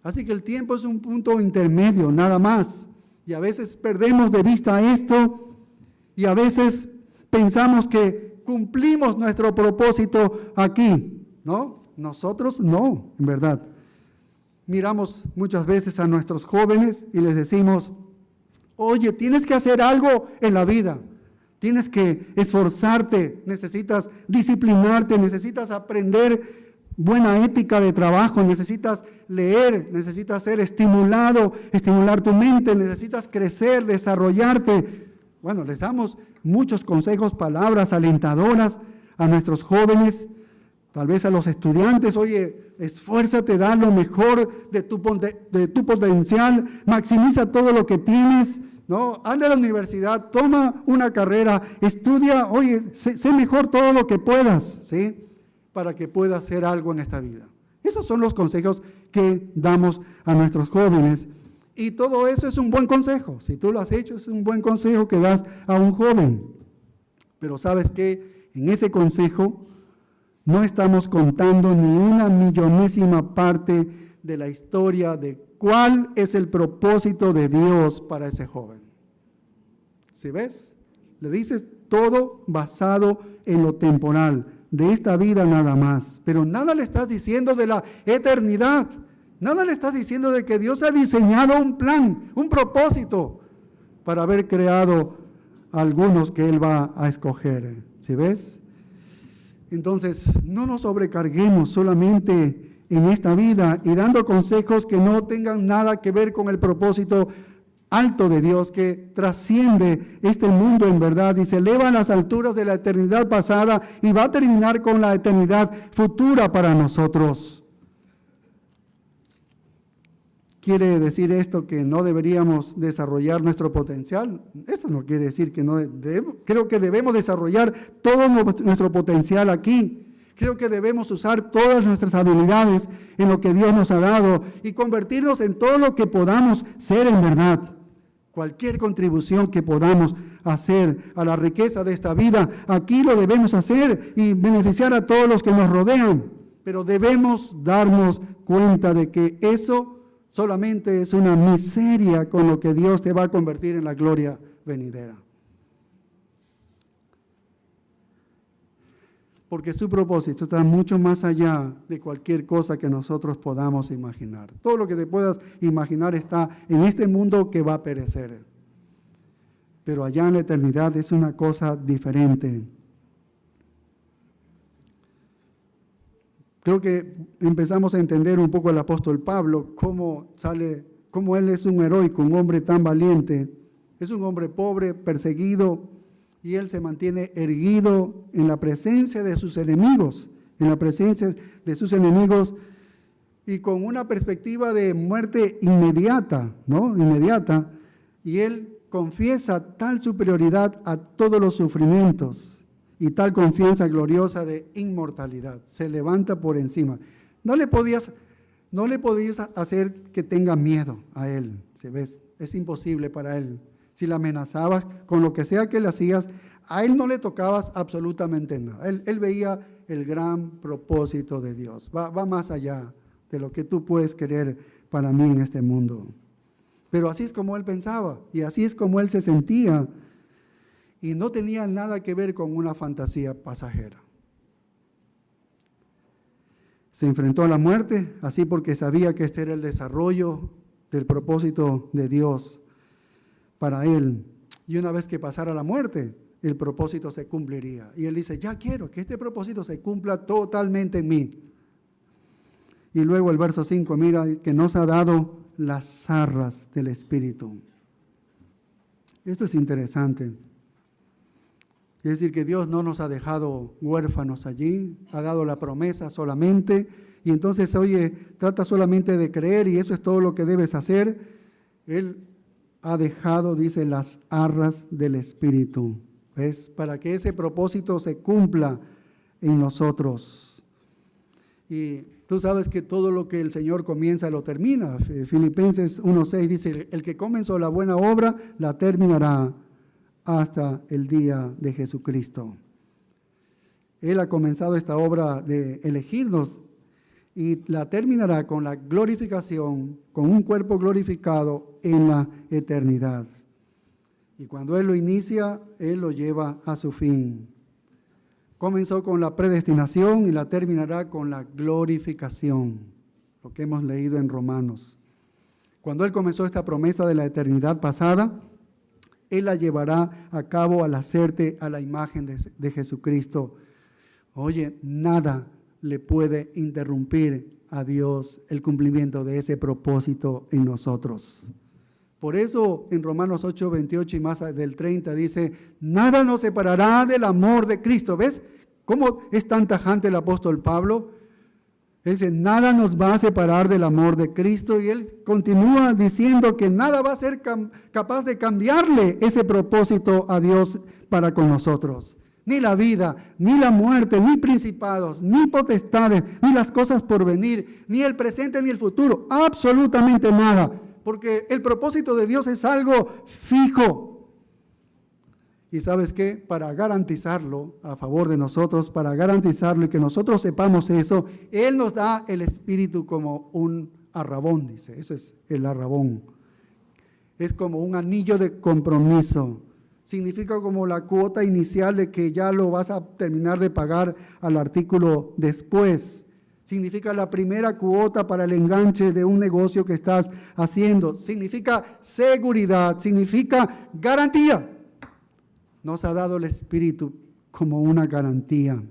Así que el tiempo es un punto intermedio, nada más. Y a veces perdemos de vista esto y a veces pensamos que cumplimos nuestro propósito aquí, ¿no? Nosotros no, en verdad. Miramos muchas veces a nuestros jóvenes y les decimos, oye, tienes que hacer algo en la vida, tienes que esforzarte, necesitas disciplinarte, necesitas aprender buena ética de trabajo, necesitas leer, necesitas ser estimulado, estimular tu mente, necesitas crecer, desarrollarte. Bueno, les damos muchos consejos, palabras alentadoras a nuestros jóvenes, tal vez a los estudiantes, oye, esfuérzate, da lo mejor de tu potencial, maximiza todo lo que tienes, ¿no? Anda a la universidad, toma una carrera, estudia, oye, sé mejor todo lo que puedas, ¿sí? Para que puedas hacer algo en esta vida. Esos son los consejos que damos a nuestros jóvenes. Y todo eso es un buen consejo. Si tú lo has hecho, es un buen consejo que das a un joven. Pero ¿sabes qué? En ese consejo no estamos contando ni una millonésima parte de la historia de cuál es el propósito de Dios para ese joven. ¿Sí ves? Le dices todo basado en lo temporal, de esta vida nada más. Pero nada le estás diciendo de la eternidad. Nada le estás diciendo de que Dios ha diseñado un plan, un propósito para haber creado a algunos que Él va a escoger. ¿Sí ves? Entonces, no nos sobrecarguemos solamente en esta vida y dando consejos que no tengan nada que ver con el propósito alto de Dios que trasciende este mundo en verdad y se eleva a las alturas de la eternidad pasada y va a terminar con la eternidad futura para nosotros. ¿Quiere decir esto que no deberíamos desarrollar nuestro potencial? Eso no quiere decir que no creo que debemos desarrollar todo nuestro potencial aquí. Creo que debemos usar todas nuestras habilidades en lo que Dios nos ha dado y convertirnos en todo lo que podamos ser en verdad. Cualquier contribución que podamos hacer a la riqueza de esta vida, aquí lo debemos hacer y beneficiar a todos los que nos rodean. Pero debemos darnos cuenta de que eso solamente es una miseria con lo que Dios te va a convertir en la gloria venidera. Porque su propósito está mucho más allá de cualquier cosa que nosotros podamos imaginar. Todo lo que te puedas imaginar está en este mundo que va a perecer. Pero allá en la eternidad es una cosa diferente. Creo que empezamos a entender un poco al apóstol Pablo, cómo él es un heroico, un hombre tan valiente. Es un hombre pobre, perseguido, y él se mantiene erguido en la presencia de sus enemigos, y con una perspectiva de muerte inmediata, ¿no? Inmediata, y él confiesa tal superioridad a todos los sufrimientos y tal confianza gloriosa de inmortalidad. Se levanta por encima. No le podías hacer que tenga miedo a él, ¿se ves? Es imposible para él. Si le amenazabas con lo que sea que le hacías, a él no le tocabas absolutamente nada. Él veía el gran propósito de Dios. Va más allá de lo que tú puedes querer para mí en este mundo. Pero así es como él pensaba y así es como él se sentía. Y no tenía nada que ver con una fantasía pasajera. Se enfrentó a la muerte, así porque sabía que este era el desarrollo del propósito de Dios para él. Y una vez que pasara la muerte, el propósito se cumpliría. Y él dice, ya quiero que este propósito se cumpla totalmente en mí. Y luego el verso 5, mira, que nos ha dado las arras del Espíritu. Esto es interesante. Es decir, que Dios no nos ha dejado huérfanos allí, ha dado la promesa solamente, y entonces, oye, trata solamente de creer y eso es todo lo que debes hacer. Él ha dejado, dice, las arras del Espíritu, ¿ves? Para que ese propósito se cumpla en nosotros. Y tú sabes que todo lo que el Señor comienza lo termina. Filipenses 1:6 dice, el que comenzó la buena obra la terminará hasta el día de Jesucristo. Él ha comenzado esta obra de elegirnos y la terminará con la glorificación, con un cuerpo glorificado en la eternidad. Y cuando Él lo inicia, Él lo lleva a su fin. Comenzó con la predestinación y la terminará con la glorificación, lo que hemos leído en Romanos. Cuando Él comenzó esta promesa de la eternidad pasada, Él la llevará a cabo al hacerte a la imagen de Jesucristo. Oye, nada le puede interrumpir a Dios el cumplimiento de ese propósito en nosotros. Por eso en Romanos 8:28 y más del 30 dice, nada nos separará del amor de Cristo. ¿Ves cómo es tan tajante el apóstol Pablo? Dice, nada nos va a separar del amor de Cristo, y él continúa diciendo que nada va a ser capaz de cambiarle ese propósito a Dios para con nosotros. Ni la vida, ni la muerte, ni principados, ni potestades, ni las cosas por venir, ni el presente, ni el futuro, absolutamente nada, porque el propósito de Dios es algo fijo. Y ¿sabes qué? Para garantizarlo a favor de nosotros, para garantizarlo y que nosotros sepamos eso, Él nos da el Espíritu como un arrabón, dice. Eso es el arrabón. Es como un anillo de compromiso. Significa como la cuota inicial de que ya lo vas a terminar de pagar al artículo después. Significa la primera cuota para el enganche de un negocio que estás haciendo. Significa seguridad, significa garantía. Nos ha dado el Espíritu como una garantía,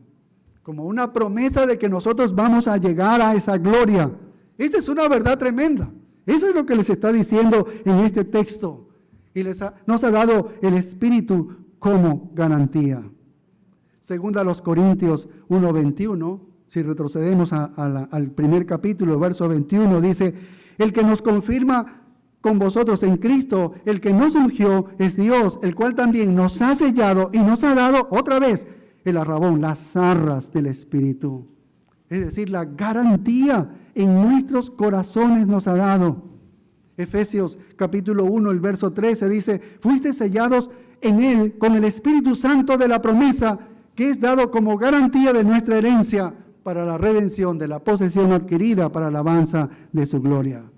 como una promesa de que nosotros vamos a llegar a esa gloria. Esta es una verdad tremenda. Eso es lo que les está diciendo en este texto. Y nos ha dado el Espíritu como garantía. Segunda a los Corintios 1:21, si retrocedemos al primer capítulo, verso 21, dice, el que nos confirma con vosotros en Cristo, el que nos ungió es Dios, el cual también nos ha sellado y nos ha dado otra vez el arrabón, las arras del Espíritu. Es decir, la garantía en nuestros corazones nos ha dado. Efesios capítulo 1, el verso 13 dice, fuiste sellados en Él con el Espíritu Santo de la promesa, que es dado como garantía de nuestra herencia para la redención de la posesión adquirida para la alabanza de su gloria.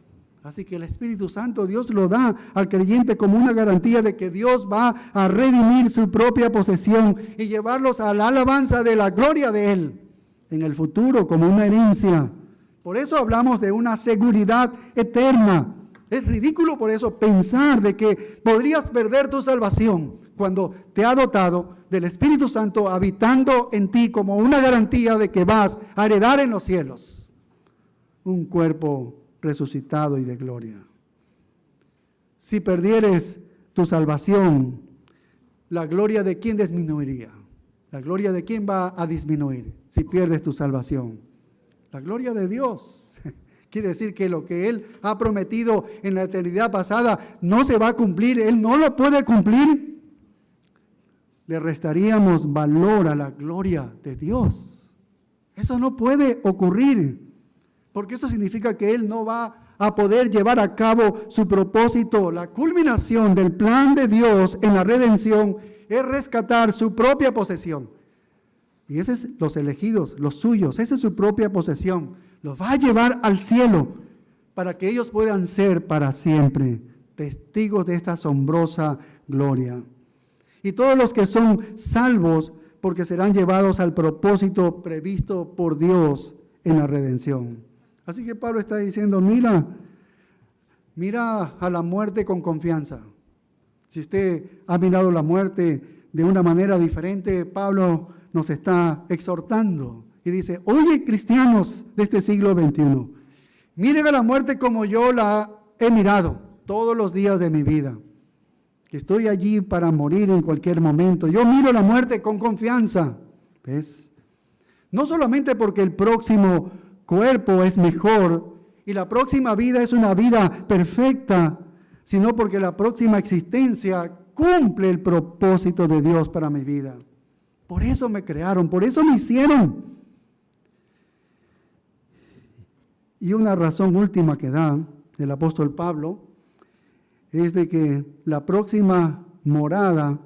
Así que el Espíritu Santo Dios lo da al creyente como una garantía de que Dios va a redimir su propia posesión y llevarlos a la alabanza de la gloria de Él en el futuro como una herencia. Por eso hablamos de una seguridad eterna. Es ridículo por eso pensar de que podrías perder tu salvación cuando te ha dotado del Espíritu Santo habitando en ti como una garantía de que vas a heredar en los cielos un cuerpo resucitado y de gloria. Si perdieres tu salvación, ¿la gloria de quién disminuiría? ¿La gloria de quién va a disminuir si pierdes tu salvación? La gloria de Dios. Quiere decir que lo que Él ha prometido en la eternidad pasada no se va a cumplir, Él no lo puede cumplir. Le restaríamos valor a la gloria de Dios. Eso no puede ocurrir. Porque eso significa que Él no va a poder llevar a cabo su propósito. La culminación del plan de Dios en la redención es rescatar su propia posesión. Y esos son los elegidos, los suyos, esa es su propia posesión. Los va a llevar al cielo para que ellos puedan ser para siempre testigos de esta asombrosa gloria. Y todos los que son salvos porque serán llevados al propósito previsto por Dios en la redención. Así que Pablo está diciendo, mira a la muerte con confianza. Si usted ha mirado la muerte de una manera diferente, Pablo nos está exhortando y dice, oye cristianos de este siglo XXI, miren a la muerte como yo la he mirado todos los días de mi vida, que estoy allí para morir en cualquier momento. Yo miro la muerte con confianza, ¿ves? No solamente porque el próximo cuerpo es mejor y la próxima vida es una vida perfecta, sino porque la próxima existencia cumple el propósito de Dios para mi vida. Por eso me crearon, por eso me hicieron. Y una razón última que da el apóstol Pablo es de que la próxima morada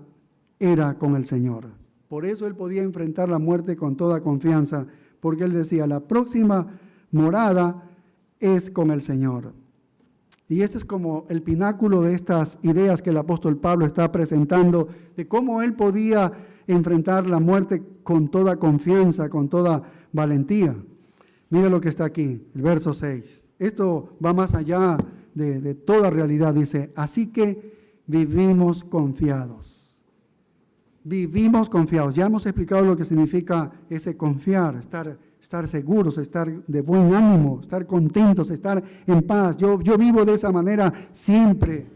era con el Señor. Por eso él podía enfrentar la muerte con toda confianza, porque él decía, la próxima morada es con el Señor. Y este es como el pináculo de estas ideas que el apóstol Pablo está presentando, de cómo él podía enfrentar la muerte con toda confianza, con toda valentía. Mira lo que está aquí, el verso 6. Esto va más allá de toda realidad. Dice, así que vivimos confiados. Vivimos confiados. Ya hemos explicado lo que significa ese confiar, estar seguros, estar de buen ánimo, estar contentos, estar en paz. Yo vivo de esa manera siempre.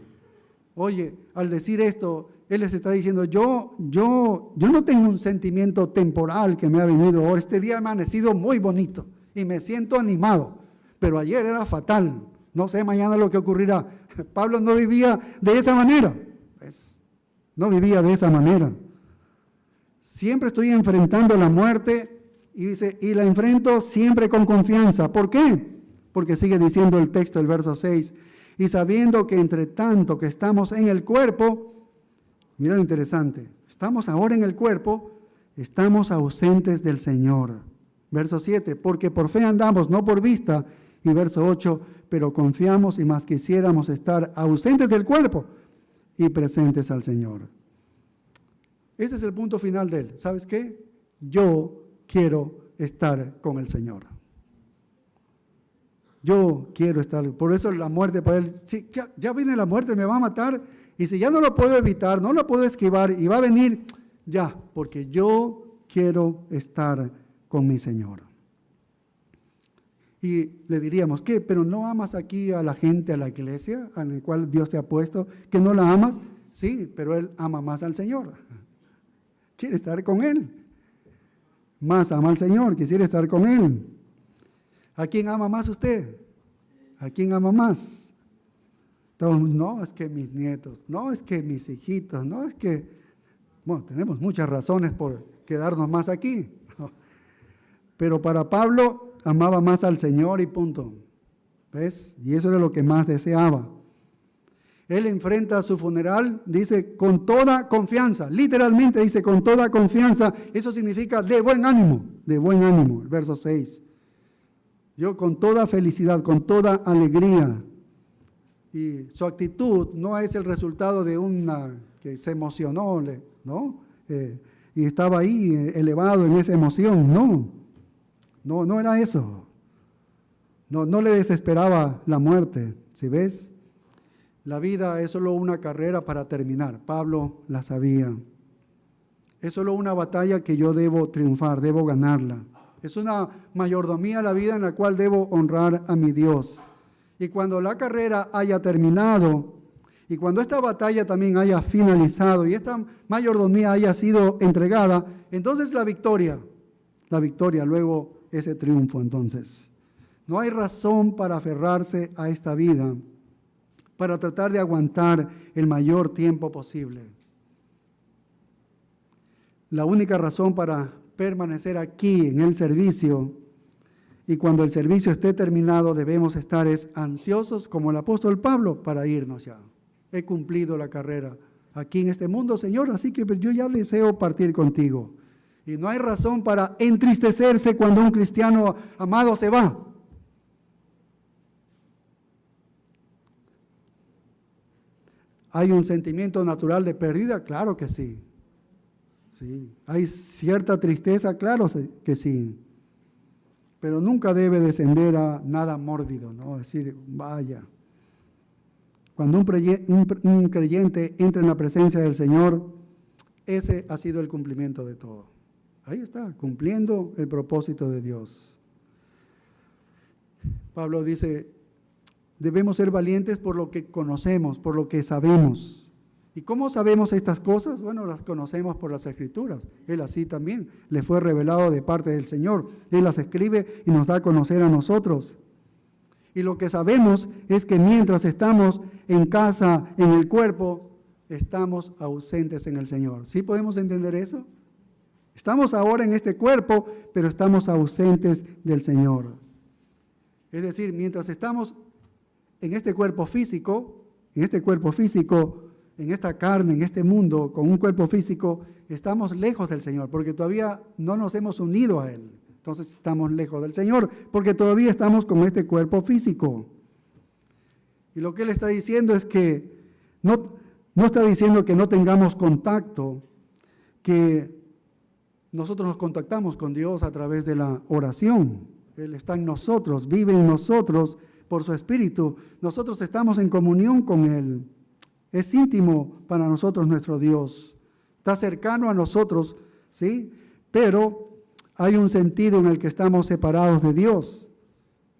Oye, al decir esto, él les está diciendo, yo no tengo un sentimiento temporal que me ha venido ahora. Este día ha amanecido muy bonito y me siento animado, pero ayer era fatal. No sé mañana lo que ocurrirá. Pablo no vivía de esa manera. ¿Ves? No vivía de esa manera. Siempre estoy enfrentando la muerte y dice, y la enfrento siempre con confianza. ¿Por qué? Porque sigue diciendo el texto, el verso 6, y sabiendo que entre tanto que estamos en el cuerpo, mira lo interesante, estamos ahora en el cuerpo, estamos ausentes del Señor. Verso 7, porque por fe andamos, no por vista. Y verso 8, pero confiamos y más quisiéramos estar ausentes del cuerpo y presentes al Señor. Ese es el punto final de él. ¿Sabes qué? Yo quiero estar con el Señor. Yo quiero estar. Por eso la muerte para él, sí, ya viene la muerte, me va a matar. Y si ya no lo puedo evitar, no lo puedo esquivar y va a venir, ya, porque yo quiero estar con mi Señor. Y le diríamos, ¿qué? ¿Pero no amas aquí a la gente, a la iglesia, a la cual Dios te ha puesto? ¿Que no la amas? Sí, pero él ama más al Señor. Quiere estar con Él. Más ama al Señor, quisiera estar con Él. ¿A quién ama más usted? ¿A quién ama más? Entonces, no, es que mis nietos, no, es que mis hijitos, no, es que, bueno, tenemos muchas razones por quedarnos más aquí. Pero para Pablo, amaba más al Señor y punto. ¿Ves? Y eso era lo que más deseaba. Él enfrenta su funeral, dice, con toda confianza. Literalmente dice, con toda confianza. Eso significa de buen ánimo, el verso 6. Yo con toda felicidad, con toda alegría. Y su actitud no es el resultado de una que se emocionó, ¿no? Y estaba ahí elevado en esa emoción, no era eso. No le desesperaba la muerte, ¿sí ves? La vida es solo una carrera para terminar. Pablo la sabía. Es solo una batalla que yo debo triunfar, debo ganarla. Es una mayordomía la vida en la cual debo honrar a mi Dios. Y cuando la carrera haya terminado, y cuando esta batalla también haya finalizado, y esta mayordomía haya sido entregada, entonces la victoria, luego ese triunfo entonces. No hay razón para aferrarse a esta vida, para tratar de aguantar el mayor tiempo posible. La única razón para permanecer aquí en el servicio, y cuando el servicio esté terminado debemos estar ansiosos como el apóstol Pablo para irnos ya. He cumplido la carrera aquí en este mundo, Señor, así que yo ya deseo partir contigo. Y no hay razón para entristecerse cuando un cristiano amado se va. ¿Hay un sentimiento natural de pérdida? Claro que sí. Sí. ¿Hay cierta tristeza? Claro que sí. Pero nunca debe descender a nada mórbido, ¿no? Decir, vaya. Cuando un creyente entra en la presencia del Señor, ese ha sido el cumplimiento de todo. Ahí está, cumpliendo el propósito de Dios. Pablo dice, Debemos ser valientes por lo que conocemos, por lo que sabemos. ¿Y cómo sabemos estas cosas? Bueno, las conocemos por las Escrituras. Él así también le fue revelado de parte del Señor. Él las escribe y nos da a conocer a nosotros. Y lo que sabemos es que mientras estamos en casa, en el cuerpo, estamos ausentes en el Señor. ¿Sí podemos entender eso? Estamos ahora en este cuerpo, pero estamos ausentes del Señor. Es decir, mientras estamos en este cuerpo físico, en esta carne, en este mundo, con un cuerpo físico, estamos lejos del Señor, porque todavía no nos hemos unido a Él. Entonces estamos lejos del Señor, porque todavía estamos con este cuerpo físico. Y lo que Él está diciendo es que no está diciendo que no tengamos contacto, que nosotros nos contactamos con Dios a través de la oración. Él está en nosotros, vive en nosotros por su Espíritu. Nosotros estamos en comunión con Él. Es íntimo para nosotros nuestro Dios. Está cercano a nosotros, ¿sí? Pero hay un sentido en el que estamos separados de Dios,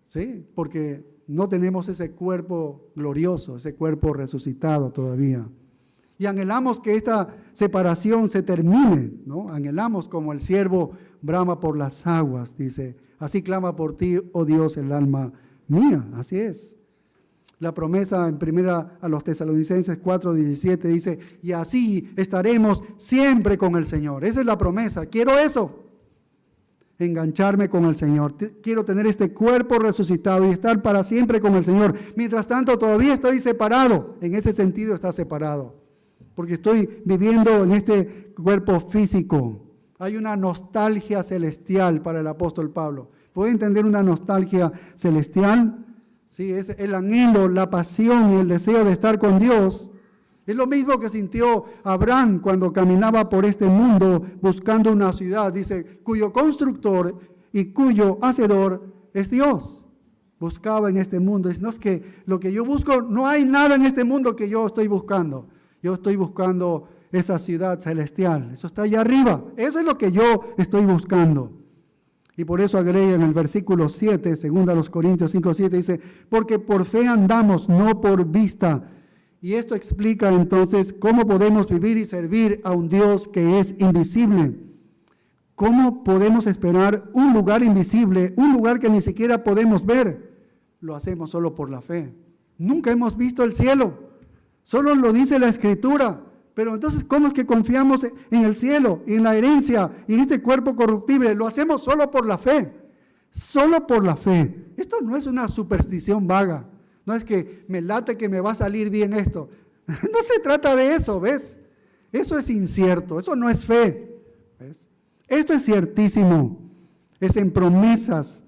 ¿sí? Porque no tenemos ese cuerpo glorioso, ese cuerpo resucitado todavía. Y anhelamos que esta separación se termine, ¿no? Anhelamos como el siervo brama por las aguas, dice, así clama por ti, oh Dios, el alma mía. Así es. La promesa en primera a los Tesalonicenses 4:17 dice, y así estaremos siempre con el Señor. Esa es la promesa. Quiero eso, engancharme con el Señor. Quiero tener este cuerpo resucitado y estar para siempre con el Señor. Mientras tanto, todavía estoy separado. En ese sentido está separado, porque estoy viviendo en este cuerpo físico. Hay una nostalgia celestial para el apóstol Pablo. ¿Puede entender una nostalgia celestial? Sí, es el anhelo, la pasión y el deseo de estar con Dios. Es lo mismo que sintió Abraham cuando caminaba por este mundo buscando una ciudad, dice, cuyo constructor y cuyo hacedor es Dios. Buscaba en este mundo. Dice, no, es que lo que yo busco, no hay nada en este mundo que yo estoy buscando. Yo estoy buscando esa ciudad celestial. Eso está allá arriba. Eso es lo que yo estoy buscando. Y por eso agrega en el versículo 7, 2 Corintios 5:7, dice, porque por fe andamos, no por vista. Y esto explica entonces cómo podemos vivir y servir a un Dios que es invisible. ¿Cómo podemos esperar un lugar invisible, un lugar que ni siquiera podemos ver? Lo hacemos solo por la fe. Nunca hemos visto el cielo, solo lo dice la Escritura. Pero entonces, ¿cómo es que confiamos en el cielo y en la herencia y en este cuerpo corruptible? Lo hacemos solo por la fe, solo por la fe. Esto no es una superstición vaga, no es que me late que me va a salir bien esto. No se trata de eso, ¿ves? Eso es incierto, eso no es fe, ¿ves? Esto es ciertísimo, es en promesas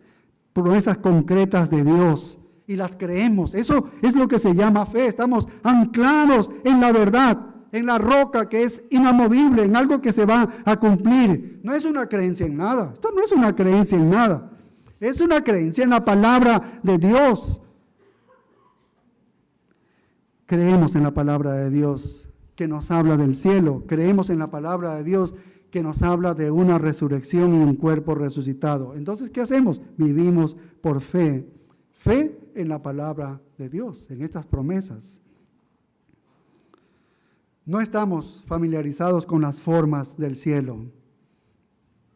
concretas de Dios y las creemos. Eso es lo que se llama fe, estamos anclados en la verdad, en la roca que es inamovible, en algo que se va a cumplir. No es una creencia en nada. Esto no es una creencia en nada. Es una creencia en la palabra de Dios. Creemos en la palabra de Dios que nos habla del cielo. Creemos en la palabra de Dios que nos habla de una resurrección y un cuerpo resucitado. Entonces, ¿qué hacemos? Vivimos por fe. Fe en la palabra de Dios, en estas promesas. No estamos familiarizados con las formas del cielo.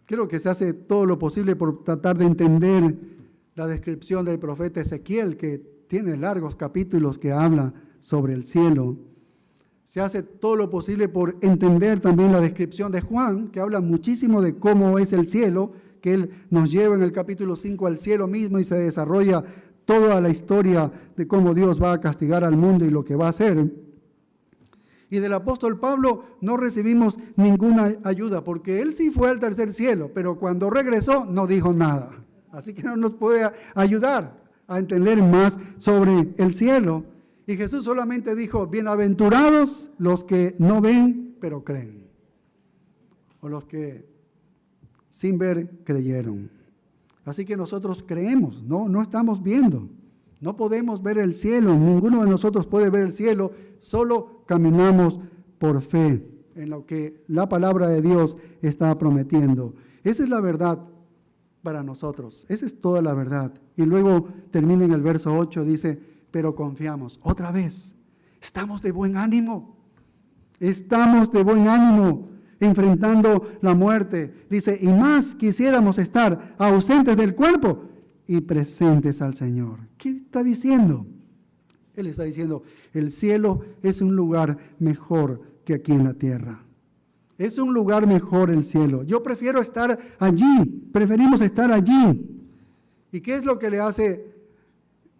Creo que se hace todo lo posible por tratar de entender la descripción del profeta Ezequiel, que tiene largos capítulos que habla sobre el cielo. Se hace todo lo posible por entender también la descripción de Juan, que habla muchísimo de cómo es el cielo, que él nos lleva en el capítulo 5 al cielo mismo y se desarrolla toda la historia de cómo Dios va a castigar al mundo y lo que va a hacer. Y del apóstol Pablo no recibimos ninguna ayuda, porque él sí fue al tercer cielo, pero cuando regresó no dijo nada. Así que no nos puede ayudar a entender más sobre el cielo. Y Jesús solamente dijo, bienaventurados los que no ven, pero creen. O los que sin ver creyeron. Así que nosotros creemos, no estamos viendo. No podemos ver el cielo, ninguno de nosotros puede ver el cielo, solo caminamos por fe en lo que la palabra de Dios está prometiendo. Esa es la verdad para nosotros, esa es toda la verdad. Y luego termina en el verso 8, dice, pero confiamos. Otra vez, estamos de buen ánimo. Estamos de buen ánimo enfrentando la muerte. Dice, y más quisiéramos estar ausentes del cuerpo y presentes al Señor. ¿Qué está diciendo? Él está diciendo, el cielo es un lugar mejor que aquí en la tierra. Es un lugar mejor el cielo. Yo prefiero estar allí, preferimos estar allí. ¿Y qué es lo que le hace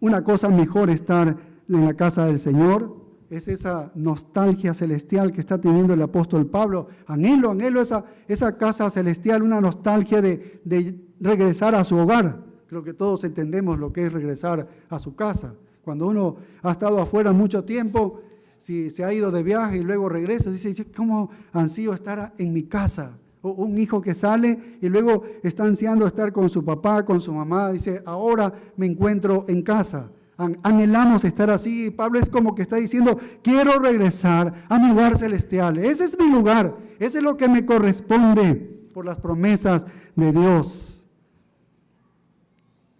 una cosa mejor estar en la casa del Señor? Es esa nostalgia celestial que está teniendo el apóstol Pablo. Anhelo esa casa celestial, una nostalgia de regresar a su hogar. Creo que todos entendemos lo que es regresar a su casa. Cuando uno ha estado afuera mucho tiempo, si se ha ido de viaje y luego regresa, dice, ¿cómo ansío estar en mi casa? O un hijo que sale y luego está ansiando estar con su papá, con su mamá, dice, ahora me encuentro en casa. Anhelamos estar así. Pablo es como que está diciendo, quiero regresar a mi hogar celestial. Ese es mi lugar, ese es lo que me corresponde por las promesas de Dios.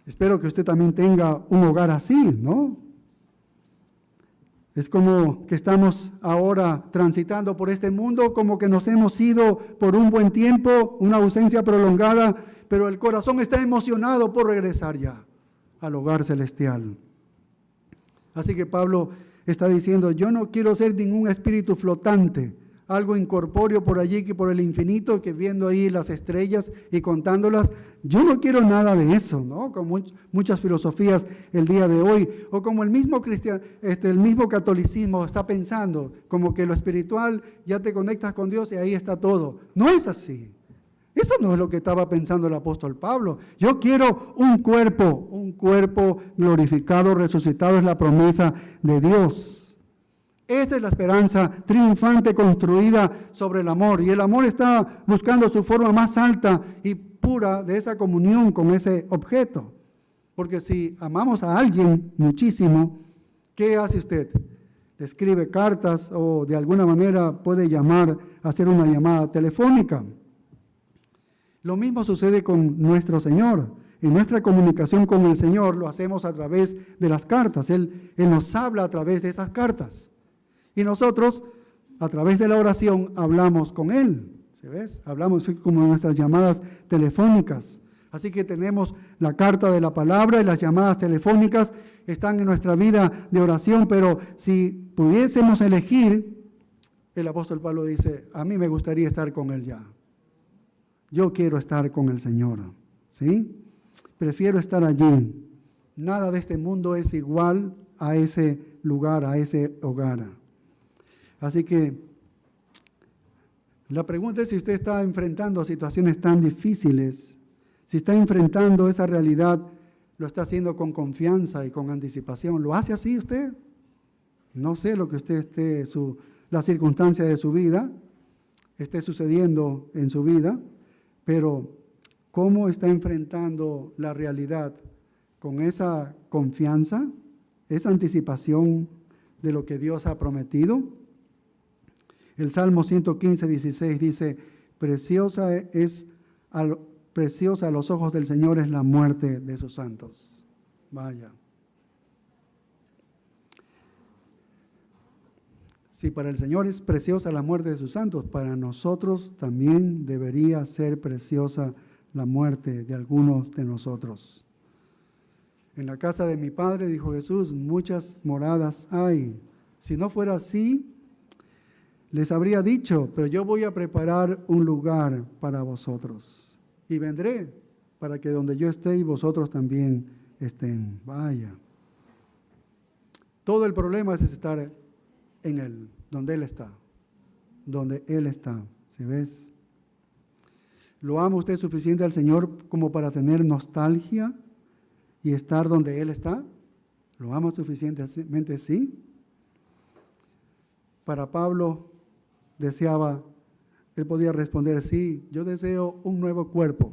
Espero que usted también tenga un hogar así, ¿no? Es como que estamos ahora transitando por este mundo, como que nos hemos ido por un buen tiempo, una ausencia prolongada, pero el corazón está emocionado por regresar ya al hogar celestial. Así que Pablo está diciendo, yo no quiero ser ningún espíritu flotante, algo incorpóreo por allí, que por el infinito, que viendo ahí las estrellas y contándolas. Yo no quiero nada de eso, ¿no? Como muchas filosofías el día de hoy, o como el mismo el mismo catolicismo está pensando, como que lo espiritual ya te conectas con Dios y ahí está todo. No es así. Eso no es lo que estaba pensando el apóstol Pablo. Yo quiero un cuerpo glorificado, resucitado, es la promesa de Dios. Esa es la esperanza triunfante construida sobre el amor. Y el amor está buscando su forma más alta y pura de esa comunión con ese objeto. Porque si amamos a alguien muchísimo, ¿qué hace usted? Le escribe cartas o de alguna manera puede llamar, hacer una llamada telefónica. Lo mismo sucede con nuestro Señor. En nuestra comunicación con el Señor lo hacemos a través de las cartas. Él nos habla a través de esas cartas. Y nosotros, a través de la oración, hablamos con Él. ¿Se ves? Hablamos como nuestras llamadas telefónicas. Así que tenemos la carta de la palabra y las llamadas telefónicas están en nuestra vida de oración. Pero si pudiésemos elegir, el apóstol Pablo dice, a mí me gustaría estar con Él ya. Yo quiero estar con el Señor. ¿Sí? Prefiero estar allí. Nada de este mundo es igual a ese lugar, a ese hogar. Así que la pregunta es si usted está enfrentando situaciones tan difíciles, si está enfrentando esa realidad, lo está haciendo con confianza y con anticipación. ¿Lo hace así usted? No sé lo que usted la circunstancia de su vida, esté sucediendo en su vida, pero ¿cómo está enfrentando la realidad? ¿Con esa confianza, esa anticipación de lo que Dios ha prometido? El Salmo 115, 16 dice, preciosa a los ojos del Señor es la muerte de sus santos. Vaya. Si para el Señor es preciosa la muerte de sus santos, para nosotros también debería ser preciosa la muerte de algunos de nosotros. En la casa de mi Padre, dijo Jesús, muchas moradas hay. Si no fuera así, les habría dicho, pero yo voy a preparar un lugar para vosotros. Y vendré para que donde yo esté y vosotros también estén. Vaya. Todo el problema es estar en Él, donde Él está. Donde Él está. ¿Se ves? ¿Lo ama usted suficiente al Señor como para tener nostalgia y estar donde Él está? ¿Lo ama suficientemente? Sí. Para Pablo él podía responder, sí, yo deseo un nuevo cuerpo.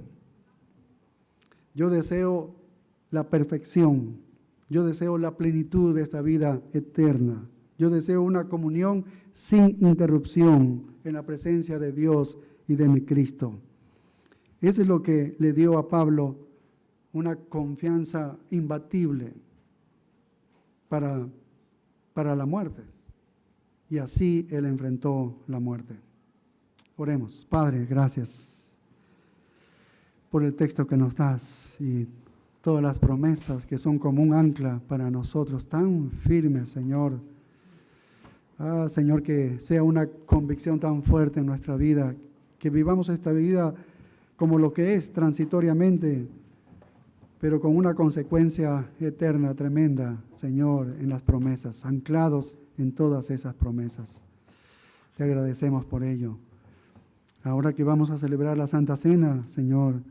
Yo deseo la perfección. Yo deseo la plenitud de esta vida eterna. Yo deseo una comunión sin interrupción en la presencia de Dios y de mi Cristo. Eso es lo que le dio a Pablo una confianza imbatible. para la muerte. Y así Él enfrentó la muerte. Oremos. Padre, gracias por el texto que nos das y todas las promesas que son como un ancla para nosotros, tan firmes, Señor. Señor, que sea una convicción tan fuerte en nuestra vida, que vivamos esta vida como lo que es transitoriamente, pero con una consecuencia eterna, tremenda, Señor, en las promesas, anclados en todas esas promesas. Te agradecemos por ello. Ahora que vamos a celebrar la Santa Cena, Señor,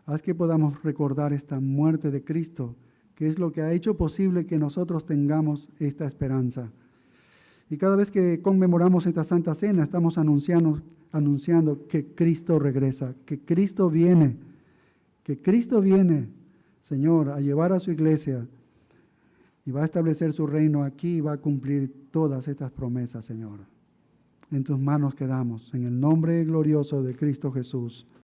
haz que podamos recordar esta muerte de Cristo, que es lo que ha hecho posible que nosotros tengamos esta esperanza. Y cada vez que conmemoramos esta Santa Cena, estamos anunciando que Cristo regresa, que Cristo viene, Señor, a llevar a su iglesia y va a establecer su reino aquí y va a cumplir todas estas promesas, Señor. En tus manos quedamos, en el nombre glorioso de Cristo Jesús.